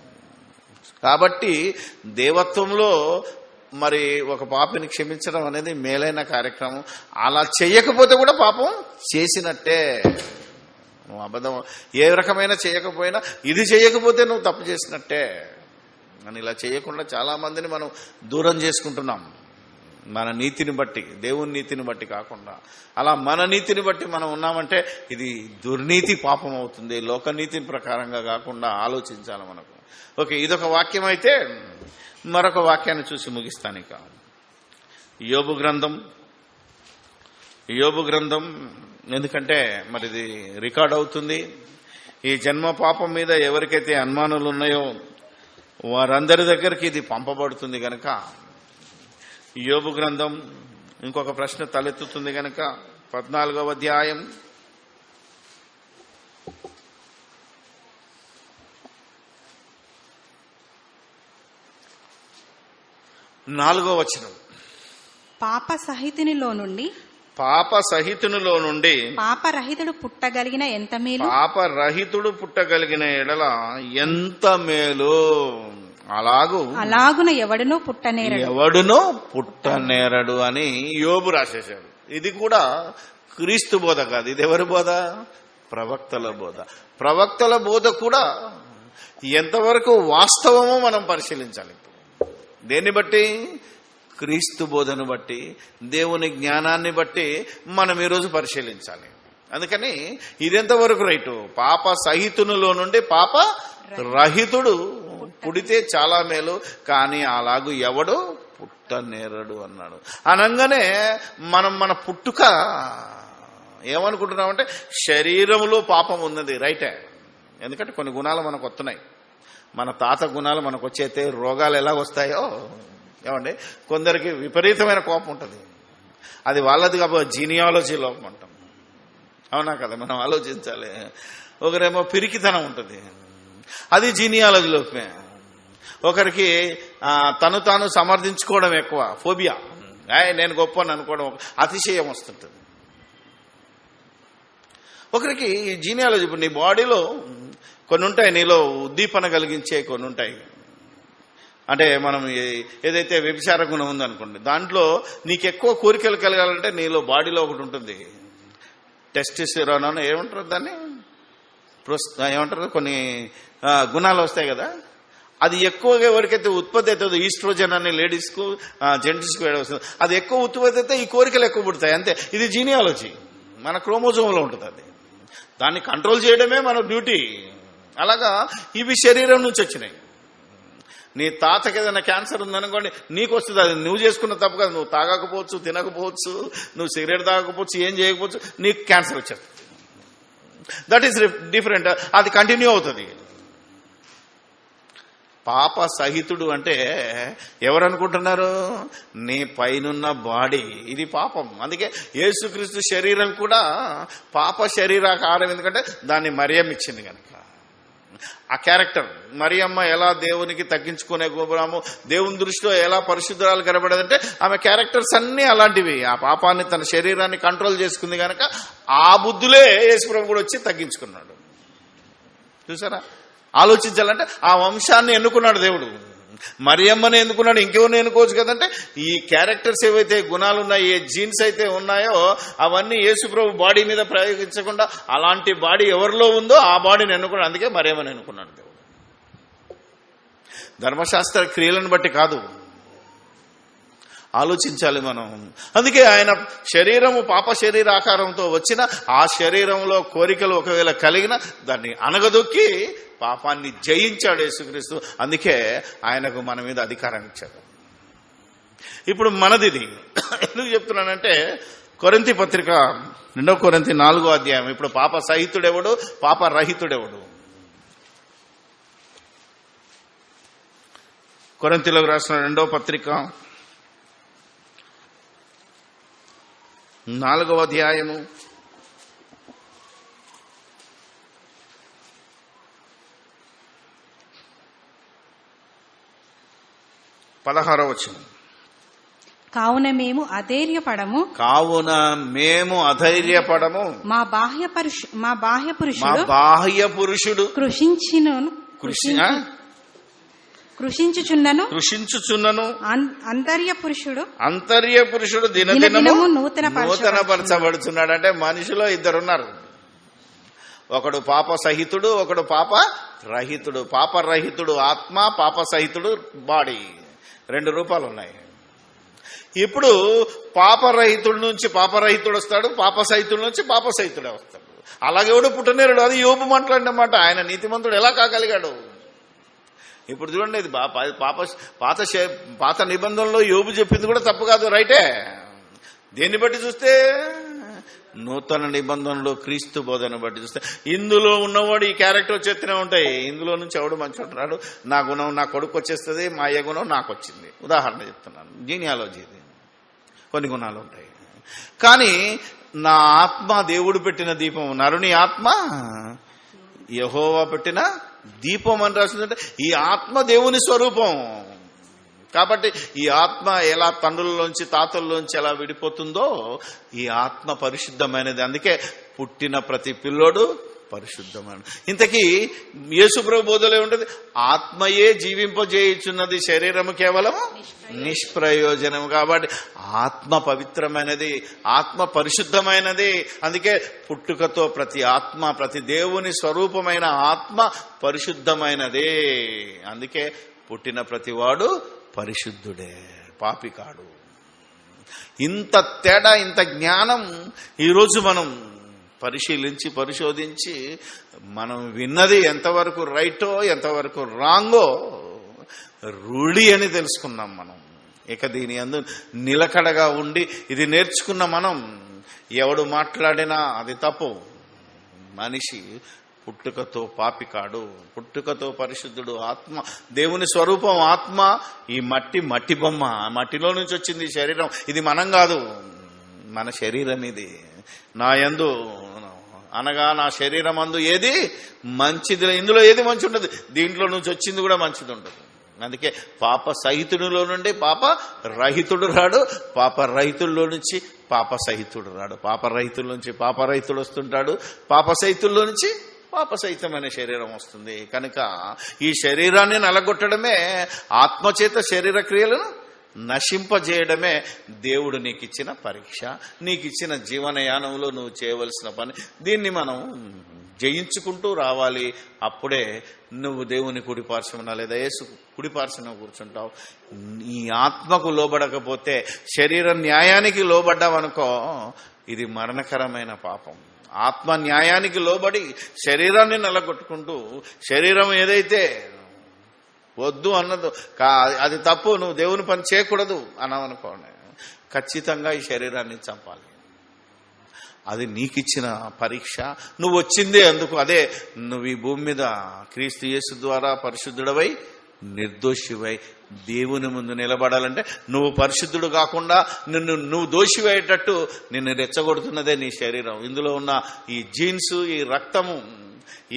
కాబట్టి దేవత్వంలో మరి ఒక పాపిని క్షమించడం అనేది మేలైన కార్యక్రమం. అలా చేయకపోతే కూడా పాపం చేసినట్టే. నువ్వు అబద్ధం ఏ రకమైన చేయకపోయినా ఇది చేయకపోతే నువ్వు తప్పు చేసినట్టే అని, ఇలా చేయకుండా చాలా మందిని మనం దూరం చేసుకుంటున్నాం. మన నీతిని బట్టి, దేవుని నీతిని బట్టి కాకుండా అలా మన నీతిని బట్టి మనం ఉన్నామంటే ఇది దుర్నీతి పాపం అవుతుంది. లోకనీతిని ప్రకారంగా కాకుండా ఆలోచించాలి మనకు. ఓకే, ఇదొక వాక్యం అయితే మరొక వాక్యాన్ని చూసి ముగిస్తాను. ఇక యోబు గ్రంథం ఎందుకంటే మరి ఇది రికార్డ్ అవుతుంది. ఈ జన్మ పాపం మీద ఎవరికైతే అనుమానాలు ఉన్నాయో వారందరి దగ్గరికి ఇది పంపబడుతుంది గనక యోబు గ్రంథం ఇంకొక ప్రశ్న తలెత్తుతుంది గనక 14వ అధ్యాయం 4వ వచనం. పాపసహితునిలో నుండి పాపరహితుడు పుట్టగలిగిన ఎంత మేలు, పాపరహితుడు పుట్టగలిగిన ఎడల ఎంత మేలు, అలాగున ఎవడునూ పుట్టనేరడు అని యోబు రాసేశాడు. ఇది కూడా క్రీస్తు బోధ కాదు, ఇది ఎవరి బోధ? ప్రవక్తల బోధ. ప్రవక్తల బోధ కూడా ఎంతవరకు వాస్తవమో మనం పరిశీలించాలి. దేన్ని బట్టి? క్రీస్తు బోధను బట్టి, దేవుని జ్ఞానాన్ని బట్టి మనం ఈరోజు పరిశీలించాలి. అందుకని ఇదెంతవరకు రైటు? పాప సహితునిలో నుండి పాప రహితుడు పుడితే చాలా మేలు, కానీ అలాగూ ఎవడు పుట్టనేరడు అన్నాడు. అనగానే మనం మన పుట్టుక ఏమనుకుంటున్నామంటే శరీరంలో పాపం ఉన్నది, రైటే. ఎందుకంటే కొన్ని గుణాలు మనకు వస్తున్నాయి. మన తాత గుణాలు మనకు వచ్చేస్తే రోగాలు ఎలా వస్తాయో ఏమండి, కొందరికి విపరీతమైన కోపం ఉంటుంది, అది వాళ్ళది కాబట్టి జీనియాలజీ లోపం అంటాం. అవునా కదా, మనం ఆలోచించాలి. ఒకరేమో పిరికితనం ఉంటుంది, అది జీనియాలజీ లోపమే. ఒకరికి తను తాను సమర్థించుకోవడం ఎక్కువ, ఫోబియా, నేను గొప్ప అని అనుకోవడం, అతిశయం వస్తుంటుంది. ఒకరికి జీనియాలజీ, ఇప్పుడు నీ బాడీలో కొన్ని ఉంటాయి, నీలో ఉద్దీపన కలిగించే కొన్ని ఉంటాయి. అంటే మనం ఏదైతే వ్యభిచార గుణం ఉందనుకోండి, దాంట్లో నీకు ఎక్కువ కోరికలు కలగాలంటే నీలో బాడీలో ఒకటి ఉంటుంది, టెస్టోస్టెరాన్ అని ఏమంటారు దాన్ని, ఏమంటారు, కొన్ని గుణాలు వస్తాయి కదా, అది ఎక్కువగా ఎవరికైతే ఉత్పత్తి అవుతుందో, ఈస్ట్రోజన్ అనే లేడీస్కు జెంట్స్కు వస్తుంది, అది ఎక్కువ ఉత్పత్తి అయితే ఈ కోరికలు ఎక్కువ పుడతాయి, అంతే. ఇది జీనియాలజీ, మన క్రోమోజోమ్లో ఉంటుంది. అది దాన్ని కంట్రోల్ చేయడమే మన డ్యూటీ. అలాగా ఇవి శరీరం నుంచి వచ్చినాయి. నీ తాతకి ఏదైనా క్యాన్సర్ ఉందనుకోండి, నీకు వస్తుంది. అది నువ్వు చేసుకున్న తప్పు కాదు. నువ్వు తాగకపోవచ్చు, తినకపోవచ్చు, నువ్వు సిగరెట్ తాగకపోవచ్చు, ఏం చేయకపోవచ్చు, నీకు క్యాన్సర్ వచ్చేస్తుంది. That is different. అది కంటిన్యూ అవుతుంది. పాప సహితుడు అంటే ఎవరనుకుంటున్నారు? నీ పైనున్న బాడీ, ఇది పాపం. అందుకే యేసుక్రీస్తు శరీరం కూడా పాప శరీరాకారం. ఎందుకంటే దాన్ని మరియమ్మ ఇచ్చింది కనుక. ఆ క్యారెక్టర్, మరియమ్మ ఎలా దేవునికి తగ్గించుకునే గోపురాము, దేవుని దృష్టిలో ఎలా పరిశుద్ధురాలు కనబడదంటే ఆమె క్యారెక్టర్స్ అన్నీ అలాంటివి. ఆ పాపాన్ని, తన శరీరాన్ని కంట్రోల్ చేసుకుంది కనుక ఆ బుద్ధులే యేసుప్రభు కూడా వచ్చి తగ్గించుకున్నాడు. చూసారా? ఆలోచించాలంటే ఆ వంశాన్ని ఎన్నుకున్నాడు దేవుడు. మరియమ్మని ఎన్నుకున్నాడు, ఇంకెవరిని ఎన్నుకోవచ్చు కదంటే ఈ క్యారెక్టర్స్ ఏవైతే గుణాలు ఉన్నాయో, ఏ జీన్స్ అయితే ఉన్నాయో అవన్నీ యేసుప్రభు బాడీ మీద ప్రయోగించకుండా అలాంటి బాడీ ఎవరిలో ఉందో ఆ బాడీని ఎన్నుకున్నాడు. అందుకే మరియమ్మని ఎన్నుకున్నాడు దేవుడు. ధర్మశాస్త్ర క్రియలను బట్టి కాదు, ఆలోచించాలి మనం. అందుకే ఆయన శరీరము పాప శరీర ఆకారంతో వచ్చిన ఆ శరీరంలో కోరికలు ఒకవేళ కలిగిన దాన్ని అనగదొక్కి పాపాన్ని జయించాడు యేసుక్రీస్తు. అందుకే ఆయనకు మన మీద అధికారం ఇచ్చాడు. ఇప్పుడు మనదిది. ఎందుకు చెప్తున్నానంటే కొరింథీ పత్రిక 2 కొరింథీ 4వ అధ్యాయం. ఇప్పుడు పాప సహితుడెవడు, పాప రహితుడెవడు? కొరింథీలకు రాసిన 2వ పత్రిక 4వ అధ్యాయము 16వ వచనం. కావున మేము అధైర్యపడము, మా బాహ్య పురుషుడు కృషించుచున్నను అంతర్య పురుషుడు దినదినము నూతనపరచబడుతున్నాడు. అంటే మనిషిలో ఇద్దరున్నారు, ఒకడు పాప సహితుడు, ఒకడు పాప రహితుడు. పాప రహితుడు ఆత్మ, పాప సహితుడు బాడీ, 2 రూపాలు ఉన్నాయి. ఇప్పుడు పాపరహితుడి నుంచి పాపరహితుడు వస్తాడు, పాప సహితుడి నుంచి పాప సహితుడే వస్తాడు. అలాగెవడు పుట్టనేరుడు. అది యోబు మాట్లాడినమాట. ఆయన నీతిమంతుడు ఎలా కాగలిగాడు? ఇప్పుడు చూడండి, ఇది పాత నిబంధనలో యోబు చెప్పింది కూడా తప్పు కాదు, రైటే. దేన్ని బట్టి చూస్తే, నూతన నిబంధనలో క్రీస్తు బోధన బట్టి చూస్తే ఇందులో ఉన్నవాడు ఈ క్యారెక్టర్ వచ్చేస్తూనే ఉంటాయి. ఇందులో నుంచి ఎవడు మంచి ఉంటాడు, నా గుణం నా కొడుకు వచ్చేస్తుంది, మా అయ్య గుణం నాకు వచ్చింది. ఉదాహరణ చెప్తున్నాను, జీనియాలజీ. ఇది కొన్ని గుణాలు ఉంటాయి. కానీ నా ఆత్మ దేవుడు పెట్టిన దీపం, నరుని ఆత్మ యెహోవా పెట్టిన దీపం అని రాసిందంటే ఈ ఆత్మ దేవుని స్వరూపం. కాబట్టి ఈ ఆత్మ ఎలా తండ్రుల్లోంచి తాతల్లోంచి ఎలా విడిపోతుందో ఈ ఆత్మ పరిశుద్ధమైనది. అందుకే పుట్టిన ప్రతి పిల్లోడు పరిశుద్ధమైన. ఇంతకీ యేసుప్రభు బోధలో ఉంటుంది, ఆత్మయే జీవింపజేయుచున్నది, శరీరము కేవలం నిష్ప్రయోజనం. కాబట్టి ఆత్మ పవిత్రమైనది, ఆత్మ పరిశుద్ధమైనది. అందుకే పుట్టుకతో ప్రతి ఆత్మ, ప్రతి దేవుని స్వరూపమైన ఆత్మ పరిశుద్ధమైనదే. అందుకే పుట్టిన ప్రతివాడు పరిశుద్ధుడే, పాపి కాడు. ఇంత తేడా, ఇంత జ్ఞానం ఈరోజు మనం పరిశోధించి మనం విన్నది ఎంతవరకు రైటో ఎంతవరకు రాంగో రూఢి అని తెలుసుకున్నాం మనం. ఇక దీని అందు నిలకడగా ఉండి ఇది నేర్చుకున్న మనం ఎవడు మాట్లాడినా అది తప్పు. మనిషి పుట్టుకతో పాపి కాడు, పుట్టుకతో పరిశుద్ధుడు. ఆత్మ దేవుని స్వరూపం ఆత్మ. ఈ మట్టి బొమ్మ, మట్టిలో నుంచి వచ్చింది శరీరం. ఇది మనం కాదు, మన శరీరం ఇది. నా యందు అనగా నా శరీరం అందు ఏది మంచిది, ఇందులో ఏది మంచి ఉండదు, దీంట్లో నుంచి వచ్చింది కూడా మంచిది ఉండదు. అందుకే పాప సహితుడిలో నుండి పాప రహితుడు రాడు, పాప రహితుల్లో నుంచి పాప సహితుడు రాడు. పాప రహితుల నుంచి పాప రహితుడు వస్తుంటాడు, పాప సహితుల్లో నుంచి పాప సహితమైన శరీరం వస్తుంది. కనుక ఈ శరీరాన్ని నలగొట్టడమే, ఆత్మచేత శరీర క్రియలను నశింపజేయడమే దేవుడు నీకిచ్చిన పరీక్ష, నీకిచ్చిన జీవనయానంలో నువ్వు చేయవలసిన పని. దీన్ని మనం జయించుకుంటూ రావాలి. అప్పుడే నువ్వు దేవుని కుడిపార్శ్వన లేదా యేసు కుడిపార్శ్వన కూర్చుంటావు. ఈ ఆత్మకు లోబడకపోతే, శరీర న్యాయానికి లోబడ్డావనుకో, ఇది మరణకరమైన పాపం. ఆత్మ న్యాయానికి లోబడి శరీరాన్ని నలగొట్టుకుంటూ, శరీరం ఏదైతే వద్దు అన్నదో అది తప్పు, నువ్వు దేవుని పని చేయకూడదు అన్నావనుకోండి, ఖచ్చితంగా ఈ శరీరాన్ని చంపాలి. అది నీకిచ్చిన పరీక్ష, నువ్వు వచ్చిందే అందుకు. అదే నువ్వు ఈ భూమి మీద క్రీస్తు యేసు ద్వారా పరిశుద్ధుడవై నిర్దోషివై దేవుని ముందు నిలబడాలంటే, నువ్వు పరిశుద్ధుడు కాకుండా నువ్వు దోషివయ్యేటట్టు నిన్ను రెచ్చగొడుతున్నదే నీ శరీరం. ఇందులో ఉన్న ఈ జీన్స్, ఈ రక్తము,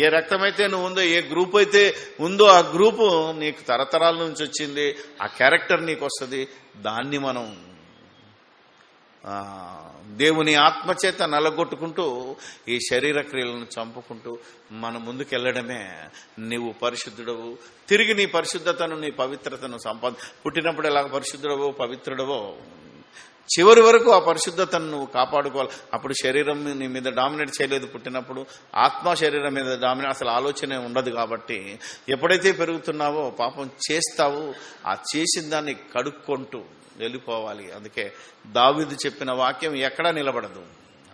ఏ రక్తమైతే నువ్వు ఉందో, ఏ గ్రూప్ అయితే ఉందో ఆ గ్రూపు నీకు తరతరాల నుంచి వచ్చింది, ఆ క్యారెక్టర్ నీకు వస్తుంది. దాన్ని మనం దేవుని ఆత్మచేత నలగొట్టుకుంటూ ఈ శరీర క్రియలను చంపుకుంటూ మనం ముందుకెళ్లడమే నీవు పరిశుద్ధుడవు. తిరిగి నీ పరిశుద్ధతను, నీ పవిత్రతను పుట్టినప్పుడు ఎలా పరిశుద్ధుడవో పవిత్రుడవో చివరి వరకు ఆ పరిశుద్ధతను నువ్వు కాపాడుకోవాలి. అప్పుడు శరీరం నీ మీద డామినేట్ చేయలేదు. పుట్టినప్పుడు ఆత్మ శరీరం మీద డామినేట్, అసలు ఆలోచనే ఉండదు. కాబట్టి ఎప్పుడైతే పెరుగుతున్నావో పాపం చేస్తావు, ఆ చేసిన దాన్ని కడుక్కుంటూ వెళ్ళిపోవాలి. అందుకే దావీదు చెప్పిన వాక్యం ఎక్కడా నిలబడదు.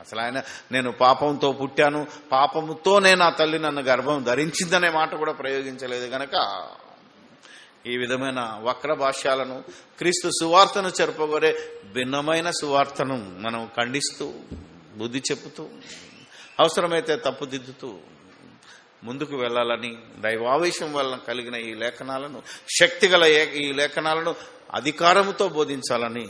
అసలు ఆయన నేను పాపంతో పుట్టాను, పాపముతోనే నా తల్లి నన్ను గర్భం ధరించిందనే మాట కూడా ప్రయోగించలేదు. గనక ఈ విధమైన వక్ర భాష్యాలను, క్రీస్తు సువార్తను చెరపగొరే భిన్నమైన సువార్తను మనం ఖండిస్తూ, బుద్ధి చెప్పుతూ, అవసరమైతే తప్పుదిద్దుతూ ముందుకు వెళ్లాలని, దైవావేశం వలన కలిగిన ఈ లేఖనాలను, శక్తిగల ఈ లేఖనాలను అధికారముతో బోధించాలని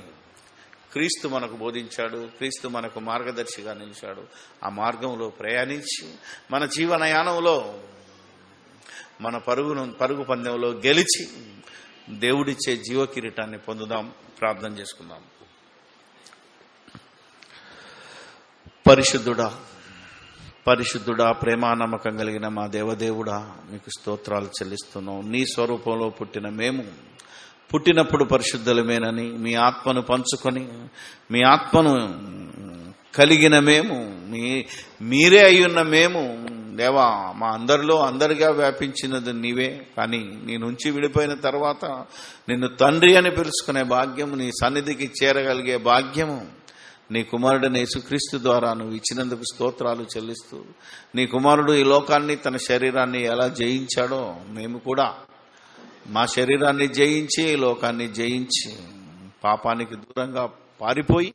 క్రీస్తు మనకు బోధించాడు. క్రీస్తు మనకు మార్గదర్శిగా నిలిచాడు. ఆ మార్గంలో ప్రయాణించి మన జీవనయానంలో, మన పరుగు పందెంలో గెలిచి దేవుడిచ్చే జీవ కిరీటాన్ని పొందుదాం. ప్రార్థన చేసుకుందాం. పరిశుద్ధుడా, ప్రేమ నమ్మకం కలిగిన మా దేవదేవుడా, మీకు స్తోత్రాలు చెల్లిస్తున్నాం. నీ స్వరూపంలో పుట్టిన మేము, పుట్టినప్పుడు పరిశుద్ధులమేనని మీ ఆత్మను పంచుకొని, మీ ఆత్మను కలిగిన మేము, మీరే అయ్యున్న మేము, దేవా, మా అందరిగా వ్యాపించినది నీవే. కానీ నీ నుంచి విడిపోయిన తర్వాత నిన్ను తండ్రి అని పిలుచుకునే భాగ్యము, నీ సన్నిధికి చేరగలిగే భాగ్యము నీ కుమారుడైన యేసుక్రీస్తు ద్వారా నువ్వు ఇచ్చినందుకు స్తోత్రాలు చెల్లిస్తూ, నీ కుమారుడు ఈ లోకాన్ని, తన శరీరాన్ని ఎలా జయించాడో మేము కూడా మా శరీరాన్ని జయించి, లోకాన్ని జయించి, పాపానికి దూరంగా పారిపోయి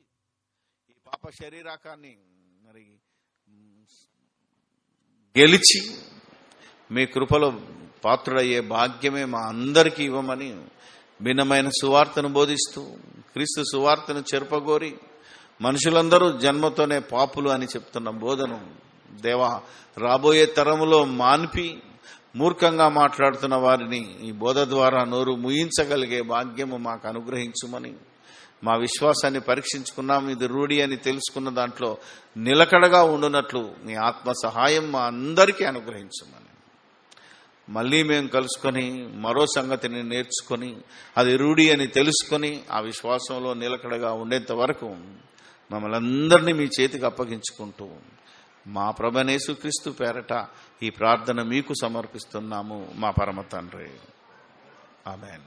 ఈ పాప శరీరాకాన్ని మరి గెలిచి మీ కృపలో పాత్రుడయ్యే భాగ్యమే మా అందరికీ ఇవ్వమని భిన్నమైన సువార్తను బోధిస్తూ, క్రీస్తు సువార్తను చెరపగోరి మనుషులందరూ జన్మతోనే పాపులు అని చెప్తున్న బోధను దేవా రాబోయే తరములో మాన్పి, మూర్ఖంగా మాట్లాడుతున్న వారిని ఈ బోధ ద్వారా నోరు ముయించగలిగే భాగ్యము మాకు అనుగ్రహించుమని, మా విశ్వాసాన్ని పరీక్షించుకున్నాం, ఇది రూఢి అని తెలుసుకున్న దాంట్లో నిలకడగా ఉండునట్లు నీ ఆత్మ సహాయం మా అందరికీ అనుగ్రహించమని, మళ్ళీ మేము కలుసుకొని మరో సంగతిని నేర్చుకొని అది రూఢి అని తెలుసుకొని ఆ విశ్వాసంలో నిలకడగా ఉండేంత వరకు మమ్మల్ని అందరినీ మీ చేతికి అప్పగించుకుంటూ మా ప్రభువైన యేసుక్రీస్తు పేరట ఈ ప్రార్థన మీకు సమర్పిస్తున్నాము మా పరమ తండ్రి. ఆమేన్.